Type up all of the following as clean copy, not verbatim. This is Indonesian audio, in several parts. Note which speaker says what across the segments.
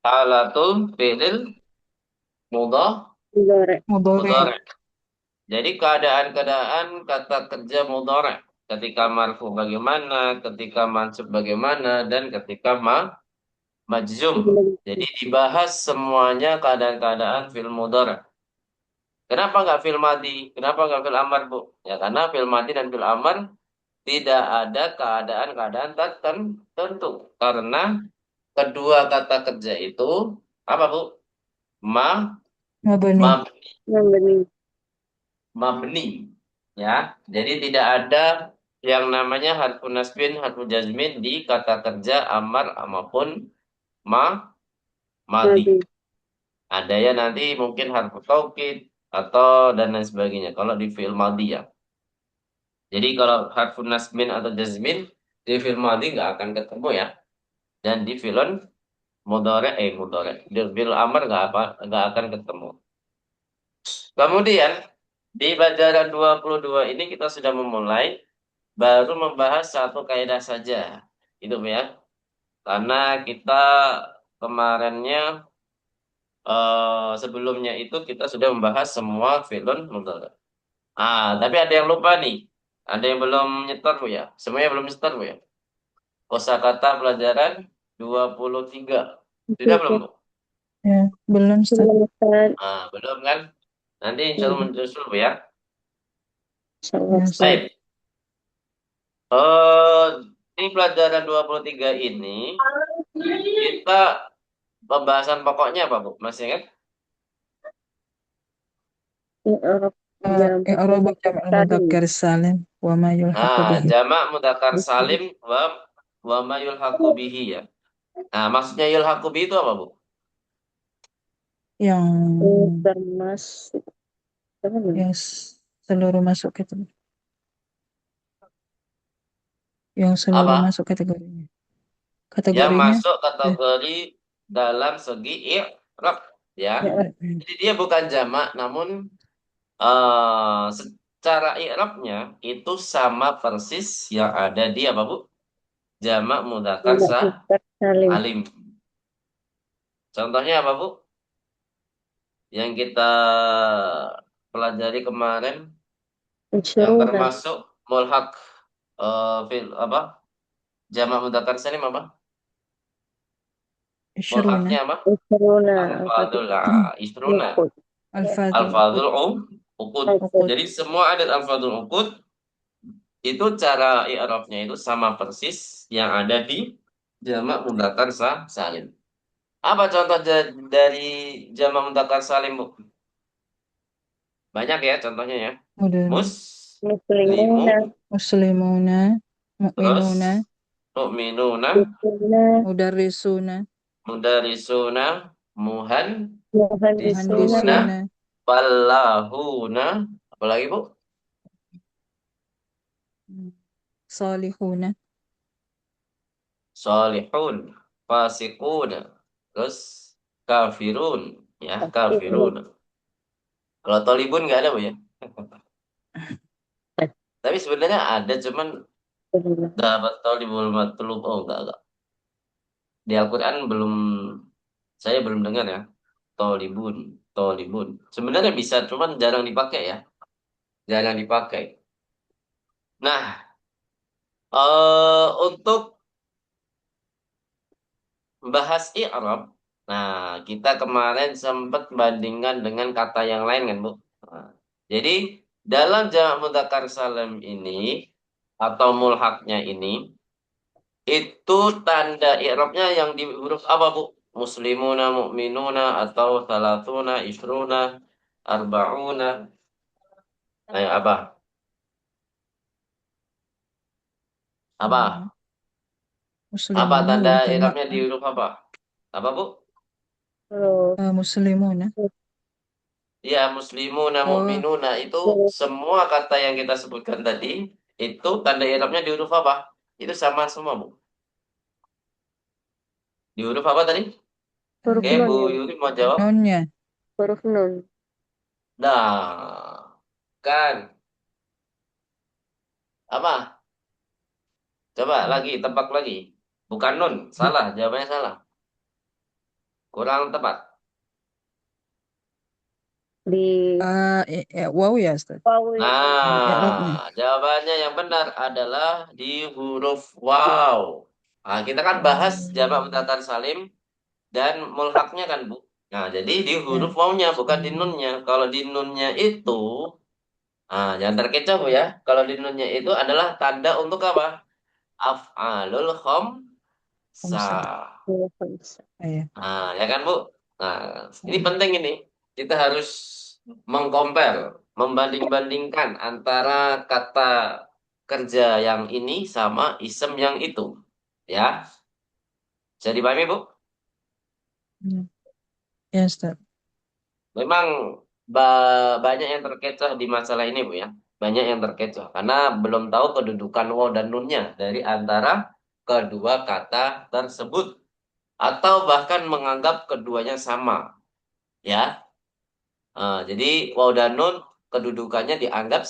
Speaker 1: Halatul fi'lil
Speaker 2: Mudhari. Mudhari.
Speaker 1: mudhari. Jadi keadaan-keadaan kata kerja mudhari. Ketika marfu bagaimana, ketika mansub bagaimana, dan ketika majzum. Jadi dibahas semuanya keadaan-keadaan fil mudhari. Kenapa nggak fil madi? Kenapa nggak fil amar, Bu? Ya karena fil madi dan fil amar tidak ada keadaan-keadaan tertentu. Karena kedua kata kerja itu apa, Bu? Ma,
Speaker 2: Mabani.
Speaker 1: mabni, mabni. Ya, jadi tidak ada yang namanya harfu nasbin, harfu jazmin di kata kerja amar maupun ma, madi.
Speaker 2: Madi.
Speaker 1: Ada ya nanti mungkin harfu taukid atau dan lain sebagainya. Kalau di fi'il madi ya. Jadi kalau harfu nasbin atau jazmin di fi'il madi nggak akan ketemu ya. Dan di fi'il mudhari, di fi'il amar nggak akan ketemu. Kemudian di pelajaran 22 ini kita sudah memulai baru membahas satu kaidah saja. Itu ya. Karena kita kemarinnya sebelumnya itu kita sudah membahas semua fi'lun mudhari. Tapi ada yang lupa nih. Ada yang belum nyetor, Bu ya. Semuanya belum nyetor, Bu ya. Kosakata pelajaran 23. Sudah belum, Bu?
Speaker 2: Ya, belum Ustaz.
Speaker 1: Belum kan? Nanti insya Allah
Speaker 2: Belum.
Speaker 1: menyusul, Bu ya.
Speaker 2: Ya, Ustaz.
Speaker 1: Baik. Eh, ini pelajaran 23 ini kita pembahasan pokoknya apa, Bu? Masih ingat?
Speaker 2: I'rab
Speaker 1: Hmm.
Speaker 2: i'rab jam'ul mudzakkar salim wa ma yulhaqu bihi.
Speaker 1: Jamak mudzakkar salim wa ma yulhaqu bihi ya. Maksudnya yulhaqu bihi itu apa, Bu?
Speaker 2: Yang termasuk yang seluruh masuk itu. Yang seluruh
Speaker 1: Apa?
Speaker 2: masuk kategorinya.
Speaker 1: Yang
Speaker 2: Kategorinya
Speaker 1: masuk
Speaker 2: eh,
Speaker 1: kategori dalam segi i'rab ya.
Speaker 2: ya,
Speaker 1: Jadi dia bukan jamak namun secara i'rabnya itu sama persis yang ada di apa, Bu? Jamak mudzakkar
Speaker 2: salim.
Speaker 1: salim. Contohnya apa, Bu? Yang kita pelajari kemarin yang
Speaker 2: Isyruna.
Speaker 1: termasuk mulhaq fil apa? Jamak mudzakkar salim apa?
Speaker 2: Isyruna.
Speaker 1: Mulhaqnya apa?
Speaker 2: Isyruna.
Speaker 1: Alfadul isruna.
Speaker 2: Uqud. Al-Fadul Uqud.
Speaker 1: Alfadul uqud.
Speaker 2: Uqud.
Speaker 1: Jadi semua adat alfadul uqud itu cara i'rabnya itu sama persis yang ada di jamak mudzakkar salim. Apa contoh dari jamak mudzakkar salim, Bu? Banyak ya contohnya ya.
Speaker 2: Mudun.
Speaker 1: Muslimu,
Speaker 2: Muslimuna. Muslimuna.
Speaker 1: terus
Speaker 2: Mu'minuna.
Speaker 1: mukminuna,
Speaker 2: Mudarrisuna.
Speaker 1: mudarisuna, muhandisuna,
Speaker 2: Muhandisuna.
Speaker 1: fallahuna, apalagi, Bu?
Speaker 2: Salihuna.
Speaker 1: Salihun, fasikun, terus kafirun, ya kafirun. Kalau tolibun nggak ada, Bu ya. Tapi sebenarnya ada, cuman dapat tolibul matlub. Oh, enggak. Di Al-Quran saya belum dengar ya. Tolibun, tolibun. Sebenarnya bisa, cuman jarang dipakai ya. Jarang dipakai. Nah, untuk bahas i'rab, nah kita kemarin sempat bandingkan dengan kata yang lain kan, Bu. Nah, jadi dalam jamak mudzakkar salim ini atau mulhaknya ini itu tanda i'rabnya yang di huruf apa, Bu? Muslimuna, mu'minuna atau salatuna, isruna, arba'una. Ayo apa?
Speaker 2: Hmm.
Speaker 1: Apa? Apa
Speaker 2: Muslimuna
Speaker 1: tanda
Speaker 2: wa jamak
Speaker 1: i'rabnya di huruf apa? Apa, Bu?
Speaker 2: muslimuna.
Speaker 1: Ya, muslimuna,
Speaker 2: Oh,
Speaker 1: mu'minuna itu semua kata yang kita sebutkan tadi itu tanda i'rabnya di huruf apa? Itu sama semua, Bu. Di huruf apa tadi?
Speaker 2: huruf
Speaker 1: Bu
Speaker 2: nun ya.
Speaker 1: Yuri mau jawab?
Speaker 2: Nunnya. Huruf nun.
Speaker 1: Nah, kan apa? Coba lagi, tebak lagi. Bukan nun, salah, jawabannya salah. Kurang tepat.
Speaker 3: Di
Speaker 2: Wow ya Ustaz.
Speaker 3: wow ya.
Speaker 2: I'rabnya.
Speaker 1: Jawabannya yang benar adalah di huruf waw. Nah, kita kan bahas jamak mudzakkar salim dan mulhaknya kan, Bu. Nah, jadi di huruf
Speaker 2: Ya.
Speaker 1: wawnya bukan di nunnya. Kalau di nunnya itu, jangan terkecoh, Bu ya. Kalau di nunnya itu adalah tanda untuk apa? Af'alul
Speaker 2: Khamsah.
Speaker 1: khamsah.
Speaker 2: Ya.
Speaker 1: Ya kan, Bu? Nah, ini penting ini. Kita harus mengcompare, membanding-bandingkan antara kata kerja yang ini sama isem yang itu. Ya, bisa dipahami, Bu?
Speaker 2: Ya, ya Ustaz.
Speaker 1: Memang banyak yang terkecoh di masalah ini, Bu ya. Banyak yang terkecoh karena belum tahu kedudukan waw dan nunnya dari antara kedua kata tersebut atau bahkan menganggap keduanya sama, ya. Jadi waw dan nun kedudukannya dianggap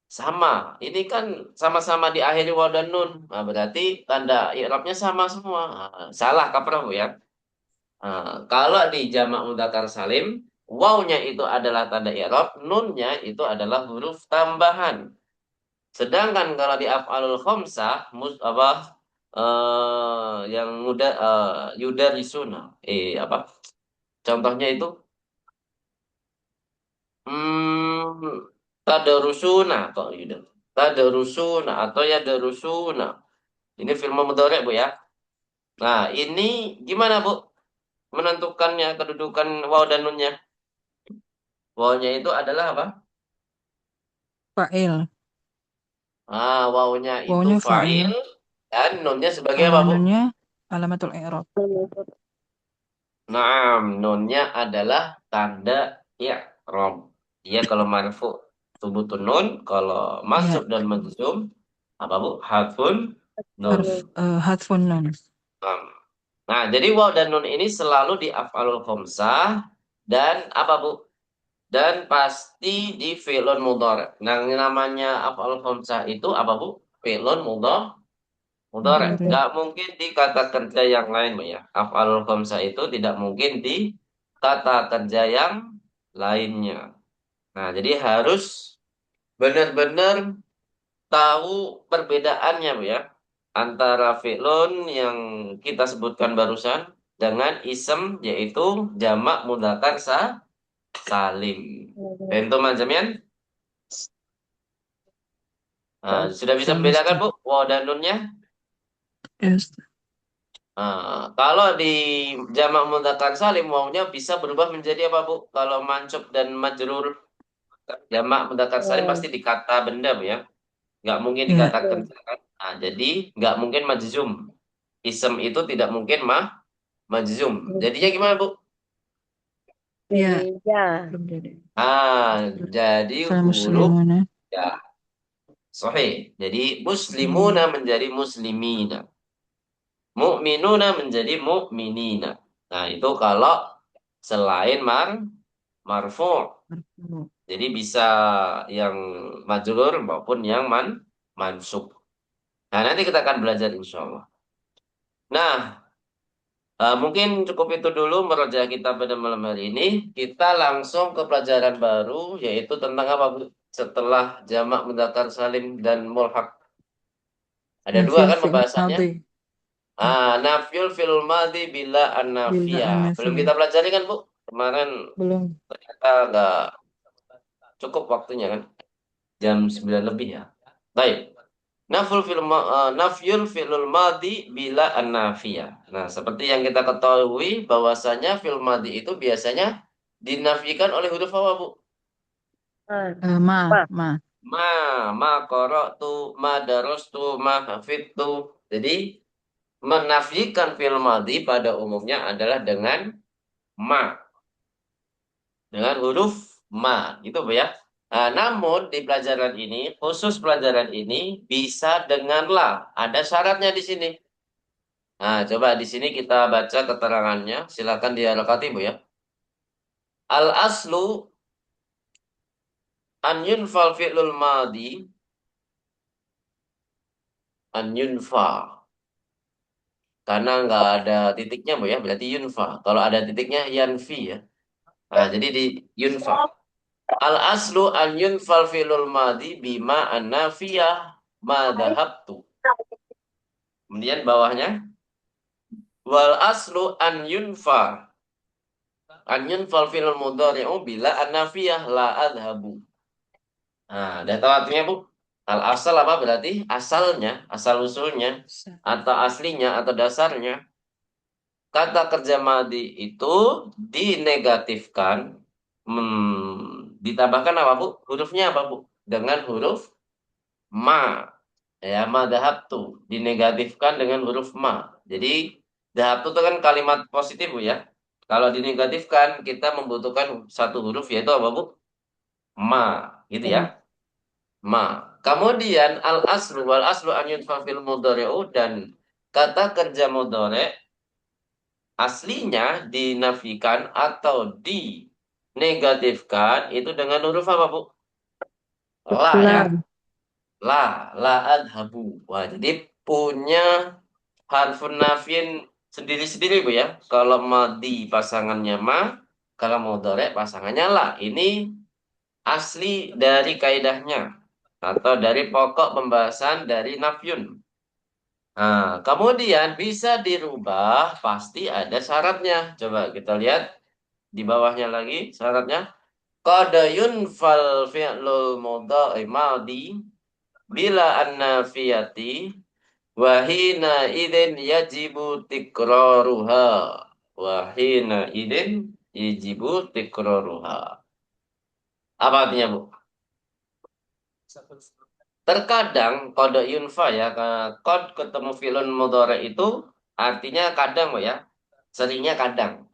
Speaker 1: sama. Ini kan sama-sama diakhiri waw dan nun. Nah, berarti tanda i'rabnya sama semua. Salah kaprah, Bu ya. Kalau di jamak mudzakkar salim, wawnya itu adalah tanda i'rab, nunnya itu adalah huruf tambahan. Sedangkan kalau di af'alul khamsah, yang mudah yudarisuna. Apa? Contohnya itu Hmm, tadarusuna kok gitu. Tadarusuna atau ya darusuna. Ini film mudhari, Bu ya. Nah, ini gimana, Bu? Menentukannya kedudukan waw dan nunnya. Wawnya itu adalah apa?
Speaker 2: Fa'il.
Speaker 1: Wawnya itu
Speaker 2: Wawnya
Speaker 1: fa'il
Speaker 2: fa'il.
Speaker 1: dan nunnya sebagai apa, Bu?
Speaker 2: Nunnya alamatul i'rab.
Speaker 1: Nah, nunnya adalah tanda i'rab. Dia kalau marfu subutun nun, kalau mansub
Speaker 2: Ya.
Speaker 1: dan majzum apa, Bu? Hadfun nun.
Speaker 2: Hadfun nun.
Speaker 1: Nah, jadi waw dan nun ini selalu di af'alul khamsah dan apa, Bu? Dan pasti di fi'lun mudhari. Nah, yang namanya af'alul khamsah itu apa, Bu? Fi'lun mudhari.
Speaker 2: Mudhari.
Speaker 1: Nggak mungkin di kata kerja yang lain, Bu ya. Af'alul khamsah itu tidak mungkin di kata kerja yang lainnya. Nah, jadi harus benar-benar tahu perbedaannya, Bu ya, antara fi'lun yang kita sebutkan barusan dengan isem yaitu jamak mudzakkar salim. Tentu Manjamian, sudah bisa
Speaker 2: Ya
Speaker 1: membedakan,
Speaker 2: Ustaz.
Speaker 1: Bu, waw dan nunnya.
Speaker 2: Ya Ustaz.
Speaker 1: Kalau di jamak mudzakkar salim wawnya bisa berubah menjadi apa, Bu? Kalau mansub dan majrur, jamak mudzakkar salim pasti di kata benda, Bu ya. Nggak mungkin
Speaker 2: Ya.
Speaker 1: dikatakan kan. Jadi nggak mungkin majzum. Isem itu tidak mungkin majzum. Jadinya gimana, Bu?
Speaker 2: Ya.
Speaker 3: Ya.
Speaker 2: Belum jadi.
Speaker 1: Jadi
Speaker 2: Fal
Speaker 1: huruf
Speaker 2: muslimuna.
Speaker 1: ya sahih. Jadi muslimuna
Speaker 2: Muslimin.
Speaker 1: menjadi muslimina. Mu'minuna menjadi mu'minina. Nah, itu kalau selain marfu'.
Speaker 2: Marfu.
Speaker 1: Jadi bisa yang majrur maupun yang mansub. Nah, nanti kita akan belajar insya Allah. Nah, mungkin cukup itu dulu meroja kita pada malam hari ini. Kita langsung ke pelajaran baru, yaitu tentang apa, Bu? Setelah jamak mudzakkar salim dan mulhaq. Ada dua
Speaker 2: Nafil
Speaker 1: kan
Speaker 2: fi'il
Speaker 1: pembahasannya.
Speaker 2: madhi. Ya.
Speaker 1: Nafyul fil madhi bila
Speaker 2: Bila
Speaker 1: an-nafiyah. Belum
Speaker 2: an-nafiyah.
Speaker 1: kita pelajari kan, Bu? Kemarin
Speaker 2: Belum.
Speaker 1: ternyata nggak cukup waktunya kan. Jam 9 lebih ya. Baik. Nafyul fi'lul madhi bila an-nafiyah. Nah, seperti yang kita ketahui bahwasanya fi'il madhi itu biasanya dinafikan oleh huruf apa, Bu?
Speaker 2: Ma. Ma.
Speaker 1: Ma qara'tu, ma darastu, ma hafidtu. Jadi, menafikan fi'il madhi pada umumnya adalah dengan ma, dengan huruf ma, gitu, Bu ya. Namun di pelajaran ini, khusus pelajaran ini bisa dengan la. Ada syaratnya di sini. Coba di sini kita baca keterangannya. Silakan dialokati, Bu ya. Al aslu an yunfal fi'lul madi an yunfa. karena nggak ada titiknya Bu ya, berarti yunfa. Kalau ada titiknya yanfi ya. Nah, jadi di yunfa. Al aslu an yunfal filul madi bima an nafiyah ma dhahabtu. Kemudian bawahnya wal aslu an yunfal filul mudhari'u bila an nafiyah la adhabu. Nah, udah tahu artinya Bu? Al asal apa berarti? Asalnya, asal usulnya atau aslinya atau dasarnya. Kata kerja madi itu dinegatifkan, ditambahkan apa Bu? Hurufnya apa Bu? Dengan huruf ma. Ya, ma dahabtu. Dinegatifkan dengan huruf ma. Jadi, dahabtu itu kan kalimat positif Bu ya. Kalau dinegatifkan, kita membutuhkan satu huruf yaitu apa Bu? Ma. Gitu ya. Ma. Kemudian al aslu an yudfa fil mudhari'u dan kata kerja mudhari' aslinya dinafikan atau dinegatifkan itu dengan huruf apa, Bu? La ya.
Speaker 3: Lah,
Speaker 1: La adhabu. Wah, jadi punya harfun nafin sendiri-sendiri, Bu ya. Kalau madi pasangannya ma, kalau mudhari pasangannya la. Ini asli dari kaidahnya atau dari pokok pembahasan dari nafyun. Nah, kemudian bisa dirubah, pasti ada syaratnya. Coba kita lihat di bawahnya lagi syaratnya. Qad yunfal fi'lul madi bila annafiyati wa hina idzin yajibu tikraruha. Wa hina idzin yajibu tikraruha. Apa artinya, Bu? Terkadang kode yunfa ya, kod ketemu filun mudhari itu artinya kadang, Bu ya. Seringnya kadang.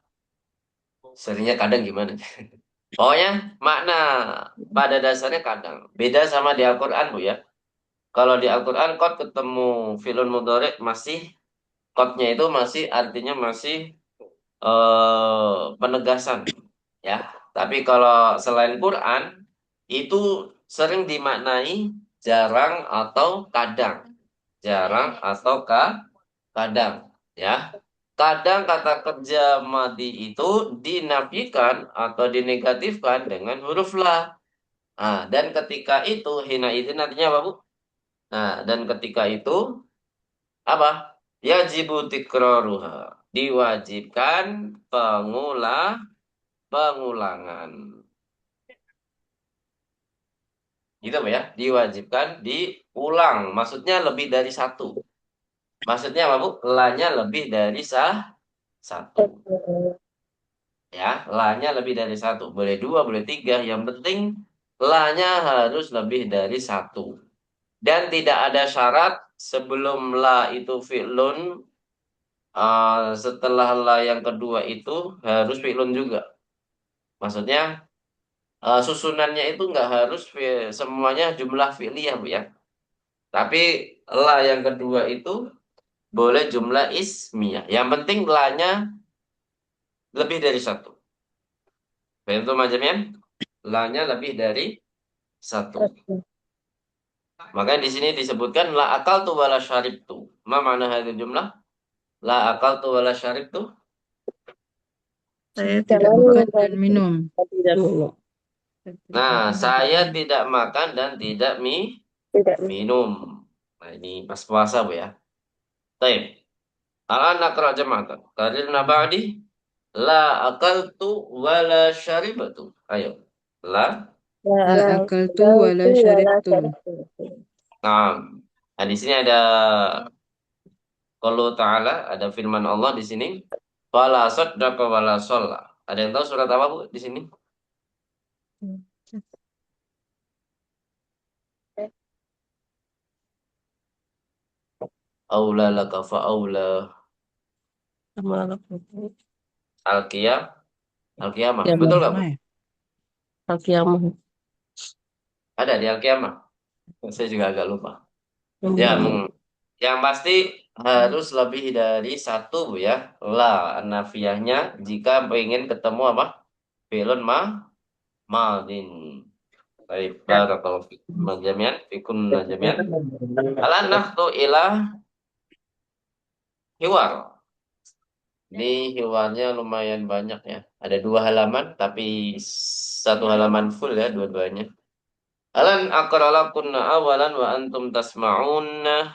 Speaker 1: Seringnya kadang gimana? Pokoknya makna pada dasarnya kadang. Beda sama di Al-Quran, Bu ya. Kalau di Al-Quran, kod ketemu filun mudhari masih, kodnya itu masih artinya masih penegasan. Ya. Tapi kalau selain Quran, itu sering dimaknai jarang atau kadang. Jarang atau kadang. Ya. Kadang kata kerja madi itu dinafikan atau dinegatifkan dengan huruf la. Nah, dan ketika itu hina itu nantinya apa Bu? Nah, dan ketika itu apa? Yajibu tikraruha. Diwajibkan pengulangan. Gitu Bu ya. Diwajibkan diulang. Maksudnya lebih dari satu. Maksudnya apa Bu? La-nya lebih dari satu. Ya, la-nya lebih dari satu. Boleh dua, boleh tiga. Yang penting la-nya harus lebih dari satu. Dan tidak ada syarat sebelum la itu fi'lun, setelah la yang kedua itu harus fi'lun juga. Maksudnya susunannya itu nggak harus semuanya jumlah fi'liyah Bu ya. Tapi la yang kedua itu boleh jumlah ismiyah. Yang penting la-nya lebih dari satu. Itu macamnya la-nya lebih dari satu. Makanya di sini disebutkan la akal tu wala syarib tu. Ma mana hadil jumlah? La akal tu wala syarib tu.
Speaker 2: Saya tidak makan dan minum.
Speaker 3: tidak
Speaker 1: Nah, saya tidak makan dan tidak
Speaker 3: tidak
Speaker 1: minum. Nah, ini pas puasa Bu ya. Baik. Al nakra jama'atan. Karirna ba'di la akaltu wala syaribatu. Ayo. La.
Speaker 2: La
Speaker 3: lah
Speaker 2: akaltu wa la
Speaker 3: itu wala
Speaker 2: syaribtu.
Speaker 3: syariktu.
Speaker 1: Nah, nah di sini ada qaulu ta'ala, ada firman Allah di sini. Fala saddaqa wala shalla. Ada yang tahu surat apa Bu di sini? Aula laka fa aula. Al-Qiyam. Al-Qiyamah.
Speaker 3: Ya,
Speaker 1: Betul nggak Bu?
Speaker 2: Mai.
Speaker 3: Al-Qiyamah.
Speaker 1: Ada di Al-Qiyamah. Saya juga agak lupa. Ya, yang pasti harus lebih dari satu Bu ya. La nafiyahnya jika ingin ketemu apa? Fi'lun madin. Baik, barakallahu fikum jami'an, fikum jami'an. Alan nahdu ila Hiwar. Ini hiwarnya lumayan banyak ya. Ada 2 halaman, tapi 1 halaman full ya dua-duanya. Alan akralakunna awalan wa antum tasma'unna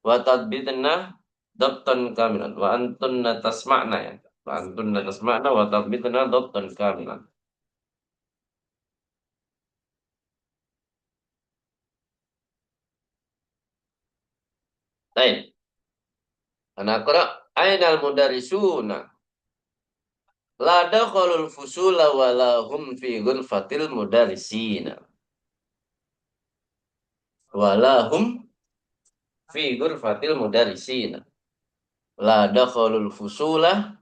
Speaker 1: wa tadbidna dabtan kamilan. Wa antunna tasma'na ya. Wa antunna tasma'na wa tadbidna dabtan kamilan. Baik. Anakra ainal mudarisuna. La dakhalul fusula wa la hum fi ghurfatil mudarisina. Wa la hum fi ghurfatil mudarisina. La dakhalul fusula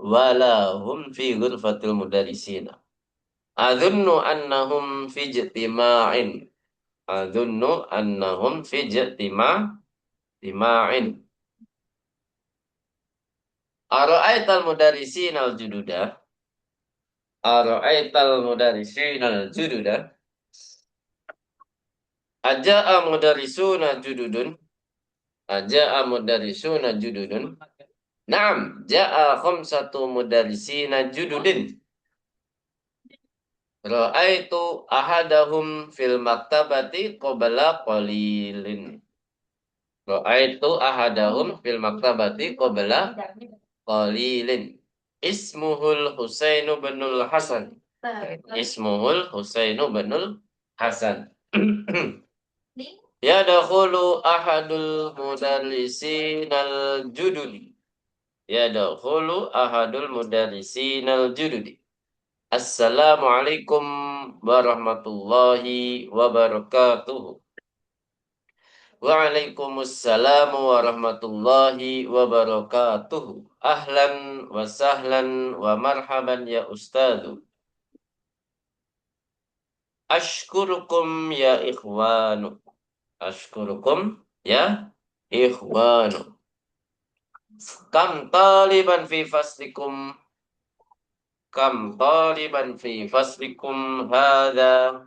Speaker 1: wa la hum fi ghurfatil mudarisina. Adhunnu annahum fi ijtima'in. Adhunnu annahum fi ijtima'in. Ara'aital mudarisin al-jududa. Ara'aital mudarisin al-jududa. Aja'a mudarisuna jududun. Aja'a mudarisuna jududun. Naam, ja'a khamsatu mudarisina jududin. Ra'aitu ahadahum fil maktabati qabla qalilin. Ra'aitu ahadahum fil maktabati qabla qalilin. Ismuhul Husainu binul Hasan. Ismuhul Husainu binul Hasan. Yadkhulu ahadul mudarrisin al-jududi. Yadkhulu ahadul mudarrisin al-jududi. Assalamualaikum warahmatullahi wabarakatuh. Waalaikumsalam warahmatullahi wabarakatuh. Ahlan wa sahlan wa marhaban ya ustadu. Ashkurukum ya ikhwanu. Ashkurukum ya ikhwanu. Kam taliban fi faslikum. Kam taliban fi faslikum hadha.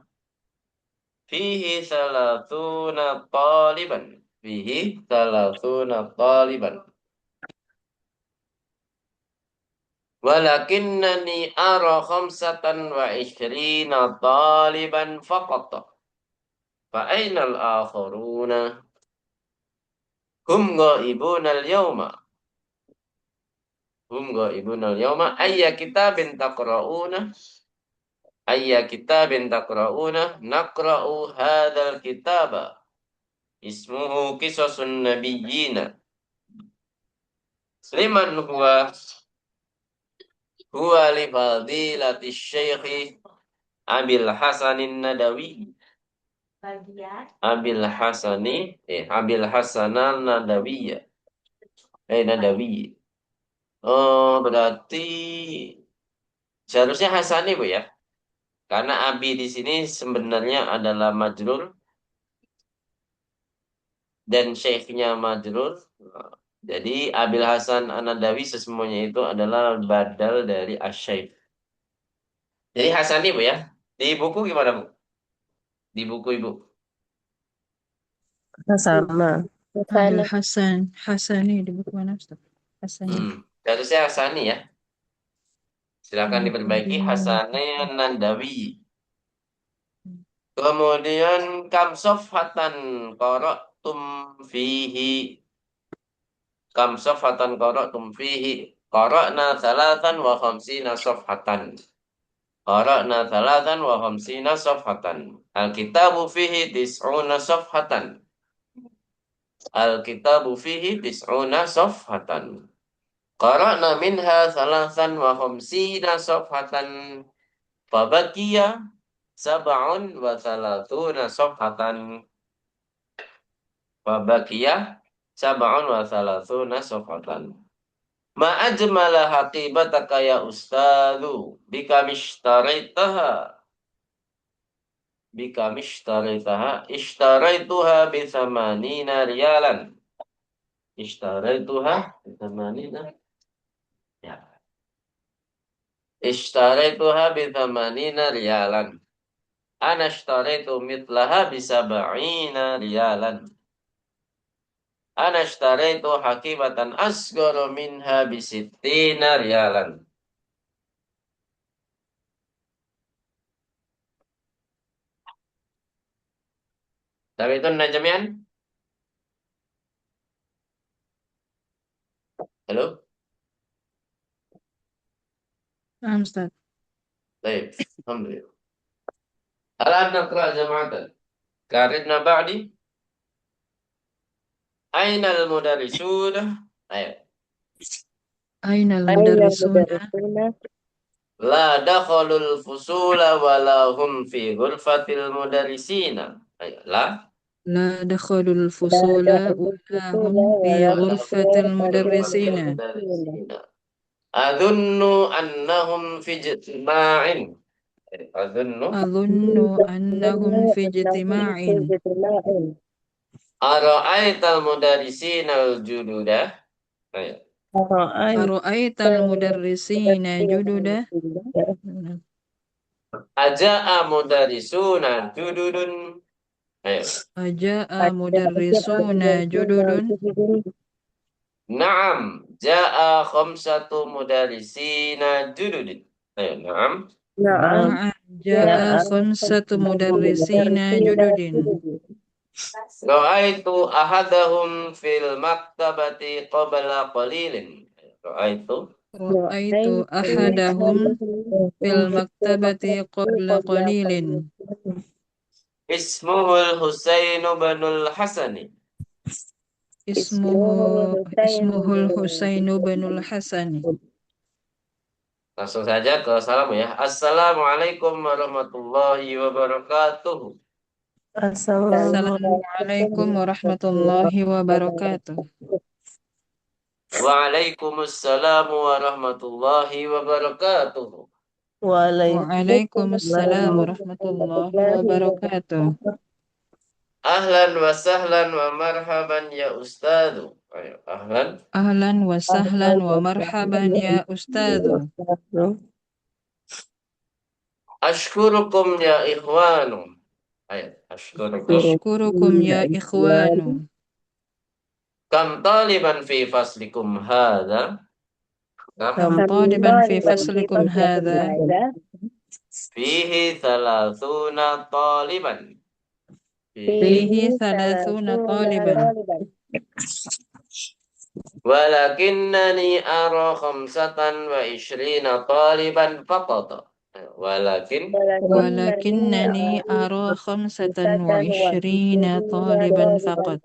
Speaker 1: Fihi salatuna taliban. Fihi salatuna taliban. Walakinnani ara khamsatan wa ishrina taliban faqat. Fa'aina al-akharuna? Hum ghaibuna al-yawma. Hum ghaibuna al-yawma. Ayya kitabin taqra'una? Ayya kitabin taqra'una? Naqra'u hadzal kitaba. Ismuhu Qisasun Nabiyyina. Liman huwa? Huwa li fadilati Syekhi Abil Hasanin Nadawi. Abil Hasanan Nadawiyya. Nadawi. Oh, berarti seharusnya Hasani Bu ya. Karena Abi di sini sebenarnya adalah majrur dan syekhnya majrur. Jadi Abil Hasan An-Nadawi semuanya itu adalah badal dari asy-syekh. Jadi Hasani Bu ya. Di buku gimana Bu? Di buku Ibu.
Speaker 3: Sama.
Speaker 2: Abil Hasani di buku mana Ustaz? Hasani.
Speaker 1: Seharusnya Hasani ya. Silakan diperbaiki Hasani An-Nadawi. Kemudian kam safhatan qara'tum fihi. Kam safhatan qara'tum fihi. Qara'na thalathan wa khamsina safhatan. Qara'na thalathan wa khamsina safhatan. Al-kitabu fihi tis'una safhatan. Al-kitabu fihi tis'una safhatan. Qara'na minha thalathan wa khamsina safhatan. Fabakiya sab'un wa thalathuna safhatan. Fabakiya sab'un wa thalathuna safhatan. Ma ajmala haqibataka ya ustadzu bika mishtaraitaha. Bika mishtaraitaha. Ishtaraituha bi thamanina riyalan. Ishtaraituha bi thamanina ya. Ishtaraituha bi thamanina riyalan. Ana ishtaraitu mitlaha bi sab'ina riyalan. Ana ishtaraitu hakimatan asghara minha bisittina riyalan. Tapi itu najamian? Halo?
Speaker 2: نعم أستاذ.
Speaker 1: Baik. Alhamdulillah. Alam naqra jama'atan. Karidna ba'di. Aina al-mudarrisun? Ayo.
Speaker 2: أين
Speaker 3: أين
Speaker 2: المدرسون؟
Speaker 3: المدرسون؟
Speaker 1: La dakhalul fusula wala hum fi ghurfatil mudarrisina. Ayo. La.
Speaker 2: لا دخلوا
Speaker 3: لا
Speaker 2: الفصول
Speaker 3: دخلوا
Speaker 2: ولا
Speaker 3: الفصول
Speaker 2: هم في
Speaker 3: ولا
Speaker 1: Wala hum
Speaker 2: غرفة
Speaker 1: fi
Speaker 3: غرفة
Speaker 1: ghurfatil
Speaker 2: المدرسين.
Speaker 3: المدرسين.
Speaker 1: mudarrisina. Adunnu annahum fi ijtima'in. Adunnu.
Speaker 2: أظن أنهم
Speaker 3: أظن
Speaker 2: في
Speaker 3: أنهم
Speaker 2: اجتماع.
Speaker 3: في اجتماع.
Speaker 1: Ara'aital mudarrisina al-jududa. Ayo.
Speaker 3: أرأيت
Speaker 2: أرأيت المدرسين جدد؟
Speaker 3: المدرسين
Speaker 1: Aja'a mudarrisuna jududun. Ayo.
Speaker 2: أجاء
Speaker 3: أجاء
Speaker 2: مدرسون
Speaker 3: مدرسون
Speaker 2: جدد؟
Speaker 3: جدد.
Speaker 1: Naam, ja'a khamsatu mudarrisina jududin. Ayo, naam.
Speaker 3: نعم
Speaker 2: نعم
Speaker 3: جاء
Speaker 2: جاء خمسة
Speaker 3: خمسة
Speaker 2: مدرسين
Speaker 3: مدرسين
Speaker 2: جدد.
Speaker 3: جدد.
Speaker 1: Ra'aitu ahadahum fil maktabati qabla qalilin. Ra'aitu.
Speaker 2: رأيت
Speaker 3: رأيت
Speaker 2: أحدهم
Speaker 3: أحدهم
Speaker 2: في المكتبة قبل
Speaker 3: قبل
Speaker 2: قليل.
Speaker 3: قليل.
Speaker 1: Ismuhul Husain binul Hasani.
Speaker 2: اسمه
Speaker 3: اسمه الحسين
Speaker 2: اسمه الحسين بن الحسن.
Speaker 1: Langsung saja ke salam ya. Assalamualaikum warahmatullahi wabarakatuh.
Speaker 3: السلام
Speaker 2: السلام عليكم ورحمة الله وبركاته.
Speaker 1: Waalaikumsalam warahmatullahi wabarakatuh.
Speaker 2: وعليكم السلام
Speaker 3: ورحمة
Speaker 2: ورحمة الله
Speaker 3: الله
Speaker 2: وبركاته.
Speaker 1: Ahlan wa sahlan wa marhaban ya ustadu. Ayo, ahlan.
Speaker 2: أهلا وسهلا ومرحبا يا أستاذ.
Speaker 3: وبركاته.
Speaker 1: Ashkurukum ya ikhwanu. Ayo, ashkurukum.
Speaker 2: أشكركم يا إخوان.
Speaker 1: Kam taliban fi faslikum hadha. Kam
Speaker 2: كم طالبا في فصلكم هذا؟
Speaker 1: fihi thalathuna taliban.
Speaker 2: فيه 30 طالبا.
Speaker 1: Walakinnani ara khamsatan wa ishrina taliban faqata.
Speaker 2: ولكنني أرى 25 طالبا فقط.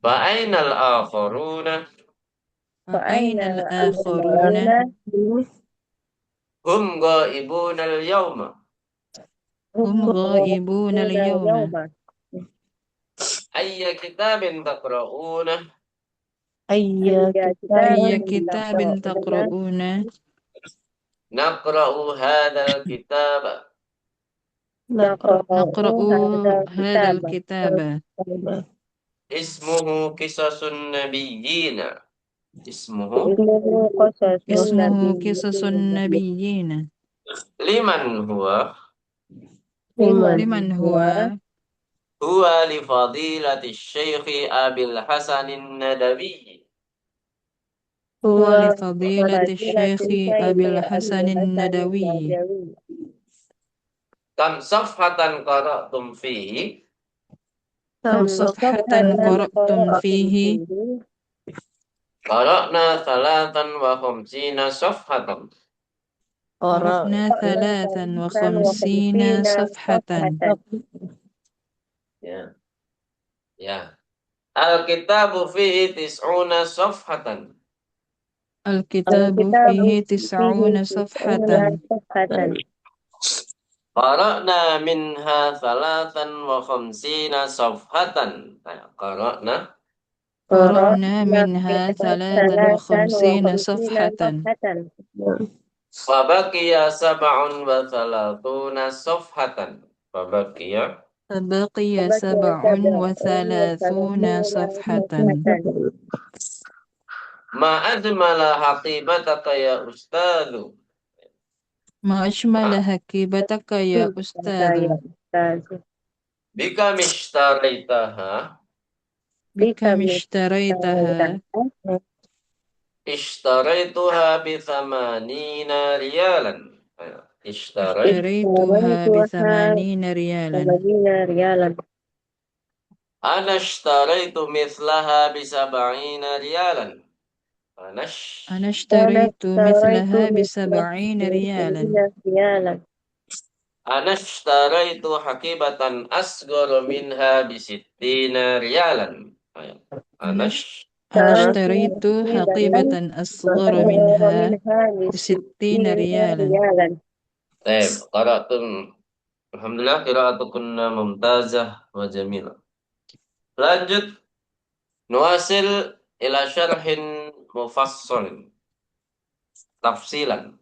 Speaker 1: Fa'ainal akharuna.
Speaker 2: فأين الآخرون؟
Speaker 1: Hum ghaibuna al-yawma.
Speaker 2: هم غائبون اليوم.
Speaker 1: Ayya kitabin taqra'una.
Speaker 2: أي كتاب تقرؤون؟
Speaker 1: Naqra'u hadzal kitab.
Speaker 2: نقرأ هذا الكتاب.
Speaker 1: Ismuhu Qisasun Nabiyyina. Ismuhu
Speaker 2: اسمه قصص النبيين.
Speaker 1: liman huwa.
Speaker 2: لمن هو؟
Speaker 1: Huwa li fadilati Syekhi Abil Hasanin Nadawi.
Speaker 2: هو لفضيلة الشيخ أبي الحسن الندوي.
Speaker 1: Kam safhatan qara'tum fihi.
Speaker 2: كم صفحة قرأتم فيه؟
Speaker 1: Qara'na thalathan wa khamsina safhatan.
Speaker 2: قرأنا 53 صفحة.
Speaker 1: Ya. Ya. Al-kitabu fihi tis'una safhatan.
Speaker 2: الكتاب فيه 90 صفحة.
Speaker 1: Qara'na minha thalathan wa khamsina safhatan. Qara'na.
Speaker 2: قرأنا منها 53 صفحة.
Speaker 1: Fabaqiya sab'un wa thalathuna safhatan. Fabaqiya.
Speaker 2: فبقي 37 صفحة.
Speaker 1: Ma ajmala haqibataka ya ustadzu.
Speaker 2: ما أجمل هكيبتك يا أستاذ.
Speaker 1: Bika mishtaraitaha.
Speaker 2: بكم اشتريتها
Speaker 1: Ishtaraytuha bithamanina riyalan. Ayo.
Speaker 2: اشتريتها ب80 ريالا
Speaker 3: ريالا.
Speaker 1: Ana ishtaraitu mithlaha bisab'ina riyalan. Anash.
Speaker 2: أنا
Speaker 3: أنا
Speaker 2: اشتريت
Speaker 3: اشتريت
Speaker 2: مثلها
Speaker 3: مثل
Speaker 2: ب70 ريالا
Speaker 3: ريالا.
Speaker 1: Ana ishtaraitu hakibatan asghara minha bisittina riyalan. Ayo.
Speaker 2: أنا
Speaker 1: Anash.
Speaker 2: أنا
Speaker 3: اشتريت
Speaker 2: اشتريت
Speaker 3: حقيبة
Speaker 2: حقيبة أصغر
Speaker 3: أصغر
Speaker 2: منها
Speaker 3: منها
Speaker 2: ب60
Speaker 3: ب60
Speaker 2: ريالا
Speaker 3: ريالا.
Speaker 1: Qara'tum. Alhamdulillah qira'atukunna mumtazah wa jamilah. Lanjut nuasil ila syarhin mufassal tafsilan.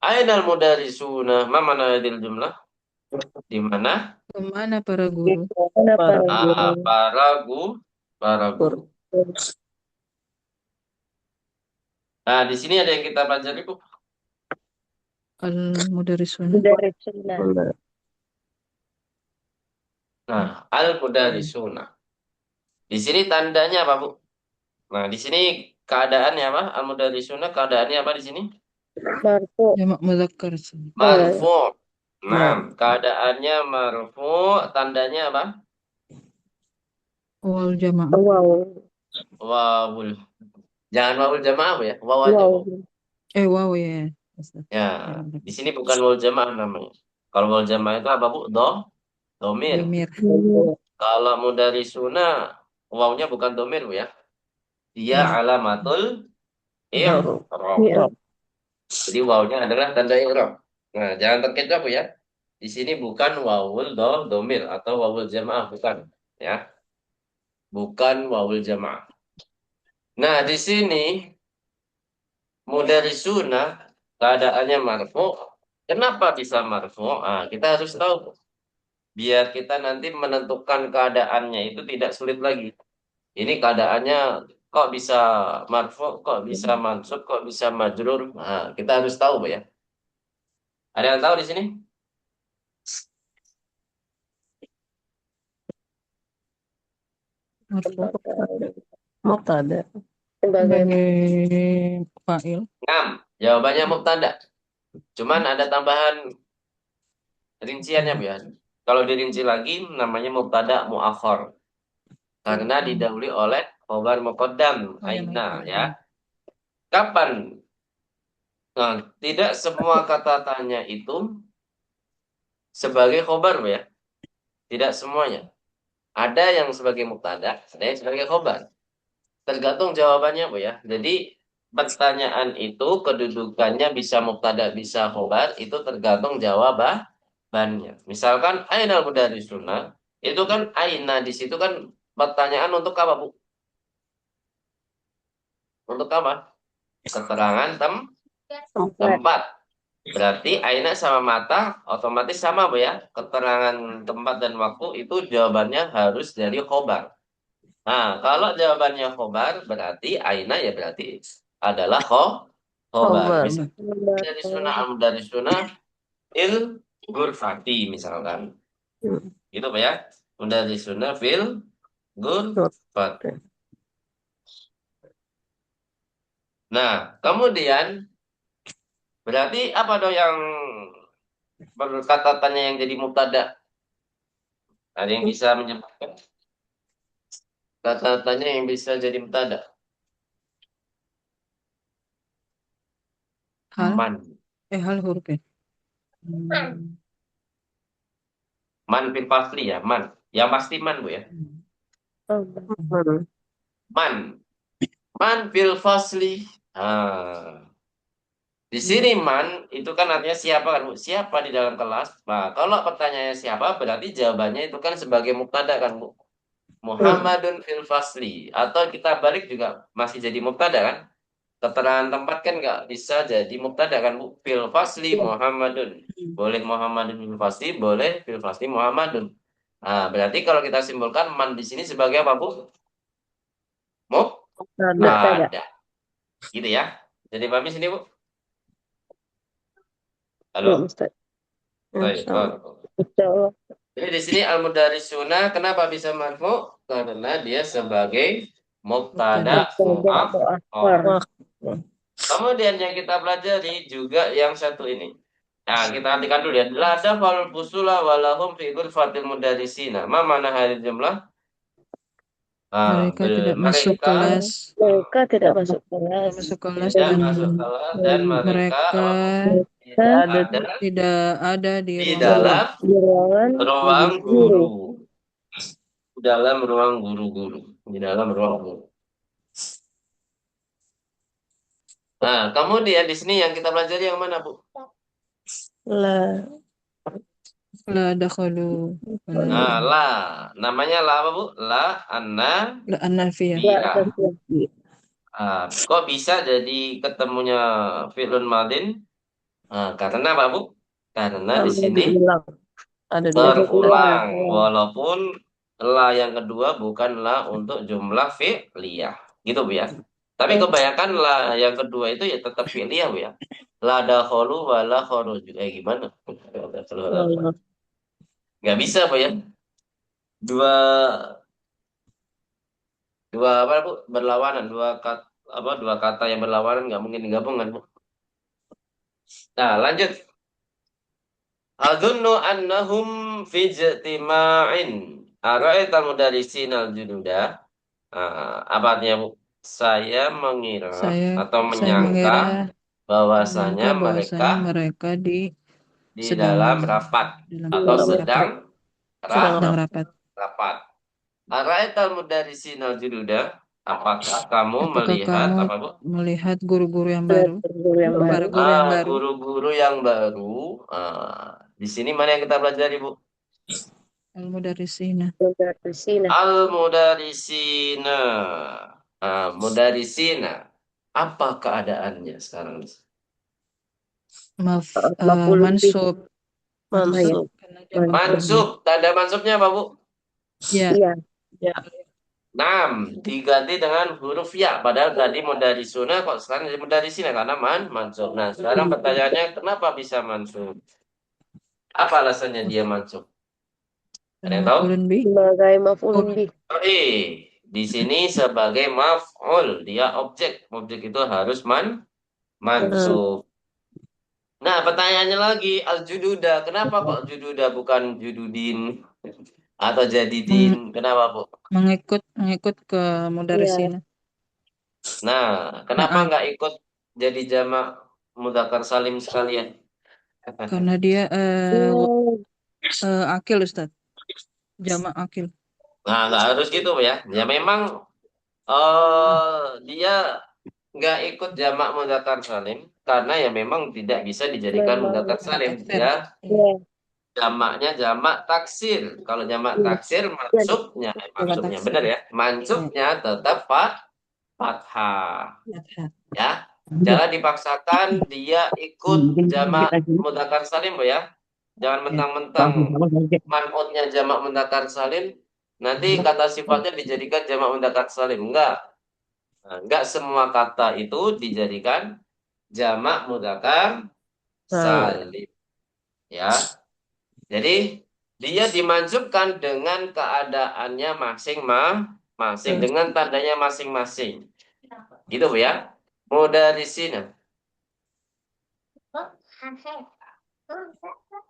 Speaker 1: Ainal mudarisuna ma mana hadil jumlah? Di mana?
Speaker 2: Kemana para guru?
Speaker 3: Mana para guru?
Speaker 1: Para guru. Nah, di sini ada yang kita pelajari, Bu.
Speaker 2: Al-Mudarisuna.
Speaker 3: Dari Cina.
Speaker 1: Nah, al-mudarisuna. Di sini tandanya apa, Bu? Nah, di sini keadaannya apa? Al-mudarisuna keadaannya apa di sini?
Speaker 3: Marfu.
Speaker 2: Jamak muzakkar.
Speaker 1: Marfu. Nah, keadaannya marfu, tandanya apa?
Speaker 2: Wal jamak.
Speaker 3: Wow.
Speaker 1: Wawul. Jangan wawul jamaah, Bu, ya. Waw aja,
Speaker 3: Wow.
Speaker 1: Bu.
Speaker 2: Wow ya.
Speaker 1: Ya, di sini bukan wawul jamaah namanya. Kalau wawul jamaah itu apa, Bu? Domir.
Speaker 2: Domir.
Speaker 1: Kalau mudarisuna, wawunya bukan domir, Bu, ya. Dia
Speaker 2: Ya.
Speaker 1: alamatul i'rab.
Speaker 3: Ya.
Speaker 1: Jadi wawunya adalah tanda i'rab. Nah, jangan terkecoh, Bu, ya. Di sini bukan wawul domir atau wawul jamaah, bukan. Ya, bukan wawul jamaah. Nah, di sini mudarisuna keadaannya marfu. Kenapa bisa marfu? Ah, kita harus tahu biar kita nanti menentukan keadaannya itu tidak sulit lagi. Ini keadaannya kok bisa marfu, kok bisa mansub, kok bisa majrur. Nah, kita harus tahu, Bu, ya. Ada yang tahu di sini?
Speaker 2: Marfu.
Speaker 3: Mubtada.
Speaker 2: Sebagai
Speaker 3: Sebagai
Speaker 2: fa'il.
Speaker 1: Ngam. Jawabannya mubtada. Cuman ada tambahan rinciannya, Bu, ya. Kalau dirinci lagi namanya mubtada muakhar. Karena didahului oleh khobar muqaddam, aina, ya. Kapan? Nah, tidak semua kata tanya itu sebagai khobar, Bu, ya. Tidak semuanya. Ada yang sebagai mubtada, ada yang sebagai khobar. Tergantung jawabannya, Bu, ya. Jadi pertanyaan itu kedudukannya bisa mubtada, bisa khobar, itu tergantung jawabannya. Misalkan ainal mudarisuna, itu kan aina di situ kan pertanyaan untuk apa, Bu? Untuk apa? Keterangan tempat. Berarti aina sama mata otomatis sama, Bu, ya. Keterangan tempat dan waktu itu jawabannya harus dari khobar. Nah, kalau jawabannya khobar berarti aina ya berarti adalah khobar.
Speaker 3: khobar.
Speaker 1: Misalnya dari sunnah il gurfati misalkan. Gitu, Pak, ya. Dari sunnah fil gurfati. Nah, kemudian berarti apa dong yang berkatatannya yang jadi mubtada? Ada yang bisa menyebutkan kata-katanya yang bisa jadi mubtada?
Speaker 2: Hal.
Speaker 1: Man.
Speaker 2: Hal huruf ya.
Speaker 1: Man fil fasli, ya, man. Yang pasti man, Bu, ya. Man. Man fil fasli. Ah. Di sini man itu kan artinya siapa kan, Bu? Siapa di dalam kelas. Nah, kalau pertanyaannya siapa berarti jawabannya itu kan sebagai mubtada kan, Bu. Muhammadun fil fasli. Atau kita balik juga masih jadi mubtada kan. Keterangan tempat kan nggak bisa jadi mubtada kan, Bu. Fil fasli Muhammadun. Boleh Muhammadun fil fasli, boleh fil fasli Muhammadun. Nah, berarti kalau kita simpulkan man di sini sebagai apa, Bu? Mubtada. Gitu ya. Jadi pahami sini, Bu? Halo?
Speaker 3: Ustaz.
Speaker 1: Baik.
Speaker 3: Insya Allah.
Speaker 1: Jadi di sini al-mudarisuna kenapa bisa marfu? Karena dia sebagai mubtada
Speaker 3: Mubtada
Speaker 1: muakhkhar.
Speaker 3: muakhkhar.
Speaker 1: Kemudian yang kita pelajari juga yang satu ini. Nah, kita artikan dulu ya. Lada fal fusula walahum fi ghurfatil mudarisina. Ma mana hadhihi jumlah?
Speaker 2: Mereka tidak masuk
Speaker 1: Mereka
Speaker 2: kelas,
Speaker 3: Mereka tidak masuk kelas.
Speaker 2: masuk kelas
Speaker 1: tidak
Speaker 2: dan
Speaker 1: masuk kelas dan mereka
Speaker 2: mereka
Speaker 1: tidak
Speaker 3: Mereka
Speaker 1: ada
Speaker 2: tidak ada di
Speaker 1: di
Speaker 2: ruang guru.
Speaker 1: dalam
Speaker 3: di ruangan
Speaker 1: ruang
Speaker 3: guru.
Speaker 1: guru. Di dalam ruang guru-guru. Di dalam ruang guru. Nah, kemudian di sini yang kita pelajari yang mana, Bu?
Speaker 3: Lah,
Speaker 2: La dakhalu.
Speaker 1: Nah, la. Namanya la apa, Bu? La anna
Speaker 2: La anafiyah.
Speaker 3: la
Speaker 1: fiha.
Speaker 3: tasbih.
Speaker 1: Kok bisa jadi ketemunya fi'lun madin? Karena apa, Bu? Karena di
Speaker 3: Sama
Speaker 1: sini
Speaker 3: diulang. Ada dua
Speaker 1: berulang,
Speaker 3: kali.
Speaker 1: walaupun la yang kedua bukan la untuk jumlah fi'liyah. Gitu, Bu ya. Tapi kebanyakan la yang kedua itu ya tetap fi'liyah, Bu ya. La dakhulu wa la kharuju. Gimana?
Speaker 3: Allah.
Speaker 1: Nggak bisa, Bu ya. Dua dua apa, Bu? Berlawanan, dua kata yang berlawanan nggak mungkin digabungkan, Bu. Nah, lanjut. Adunnu annahum fi ijtima'in. Ara'aital mudarrisinal junuda. Apa artinya, Bu? Saya mengira
Speaker 2: Saya
Speaker 1: atau
Speaker 2: saya
Speaker 1: menyangka
Speaker 2: mengira
Speaker 1: bahwasanya mereka
Speaker 2: bahwasanya mereka
Speaker 1: di
Speaker 2: sedang
Speaker 1: dalam rapat
Speaker 2: dalam
Speaker 1: atau
Speaker 2: rapat,
Speaker 1: sedang
Speaker 3: Sedang
Speaker 2: sedang
Speaker 1: ra-
Speaker 2: rapat.
Speaker 1: rapat. Ara'aital mudarrisinal junuda. Apakah kamu
Speaker 2: Apakah
Speaker 1: melihat
Speaker 2: kamu
Speaker 1: apa, Bu?
Speaker 2: melihat guru-guru yang
Speaker 3: lihat
Speaker 2: baru?
Speaker 3: guru yang baru.
Speaker 2: Para guru yang baru.
Speaker 1: Guru-guru yang baru. Di sini mana yang kita pelajari, Bu?
Speaker 2: Al-mudarrisina.
Speaker 3: Sudah di sini.
Speaker 1: Al-mudarisina. Mudarisina. Apa keadaannya sekarang?
Speaker 3: Maf'ulun bih.
Speaker 2: Mansub.
Speaker 3: Mansub.
Speaker 2: Karena dia
Speaker 3: Mansub.
Speaker 1: Mansub. Tanda mansubnya apa, Bu?
Speaker 2: ya
Speaker 3: Iya.
Speaker 1: Ya. 6. Diganti dengan huruf ya. Padahal tadi mudarisuna kok sekarang jadi mudarisina karena mansub. Nah, sekarang pertanyaannya kenapa bisa mansub? Apa alasannya dia mansub? Ada yang tahu?
Speaker 2: maf'ulun bih.
Speaker 3: Sebagai maf'ulun bih.
Speaker 1: Di sini sebagai maf'ul, dia objek. Objek itu harus mansub. Nah, pertanyaannya lagi, al-jududa. Kenapa kok jududa bukan jududin atau jadidin?
Speaker 2: Meng-
Speaker 1: Kenapa, Bu?
Speaker 2: mengikut ke
Speaker 3: Iya.
Speaker 2: mudarrisina.
Speaker 1: Nah, kenapa
Speaker 2: Nah,
Speaker 1: nggak ikut jadi jamak mudzakkar salim sekalian?
Speaker 2: karena dia
Speaker 3: Oh,
Speaker 2: akil, Ustaz. Jamak akil.
Speaker 1: Nah, nggak harus gitu, Bu ya. Ya memang dia nggak ikut jamak mudzakkar salim karena ya memang tidak bisa dijadikan
Speaker 3: memang.
Speaker 1: mudzakkar salim.
Speaker 2: Taksir.
Speaker 1: Ya,
Speaker 3: Iya.
Speaker 1: jamaknya jamak taksir. Kalau jamak
Speaker 3: Iya.
Speaker 1: taksir,
Speaker 3: Jadi,
Speaker 1: mansubnya benar ya. Mansubnya tetap fathah. Ya, jangan dipaksakan dia ikut jamak mudzakkar salim, Bu ya. Jangan mentang-mentang man'utnya jamak mudzakkar salim, nanti kata sifatnya dijadikan jamak mudzakkar salim. Enggak. Nah, enggak semua kata itu dijadikan jamak mudzakkar salim. Ya. Jadi dia dimansubkan dengan keadaannya masing-masing, dengan tandanya masing-masing. Gitu, Bu ya. Mudarisina.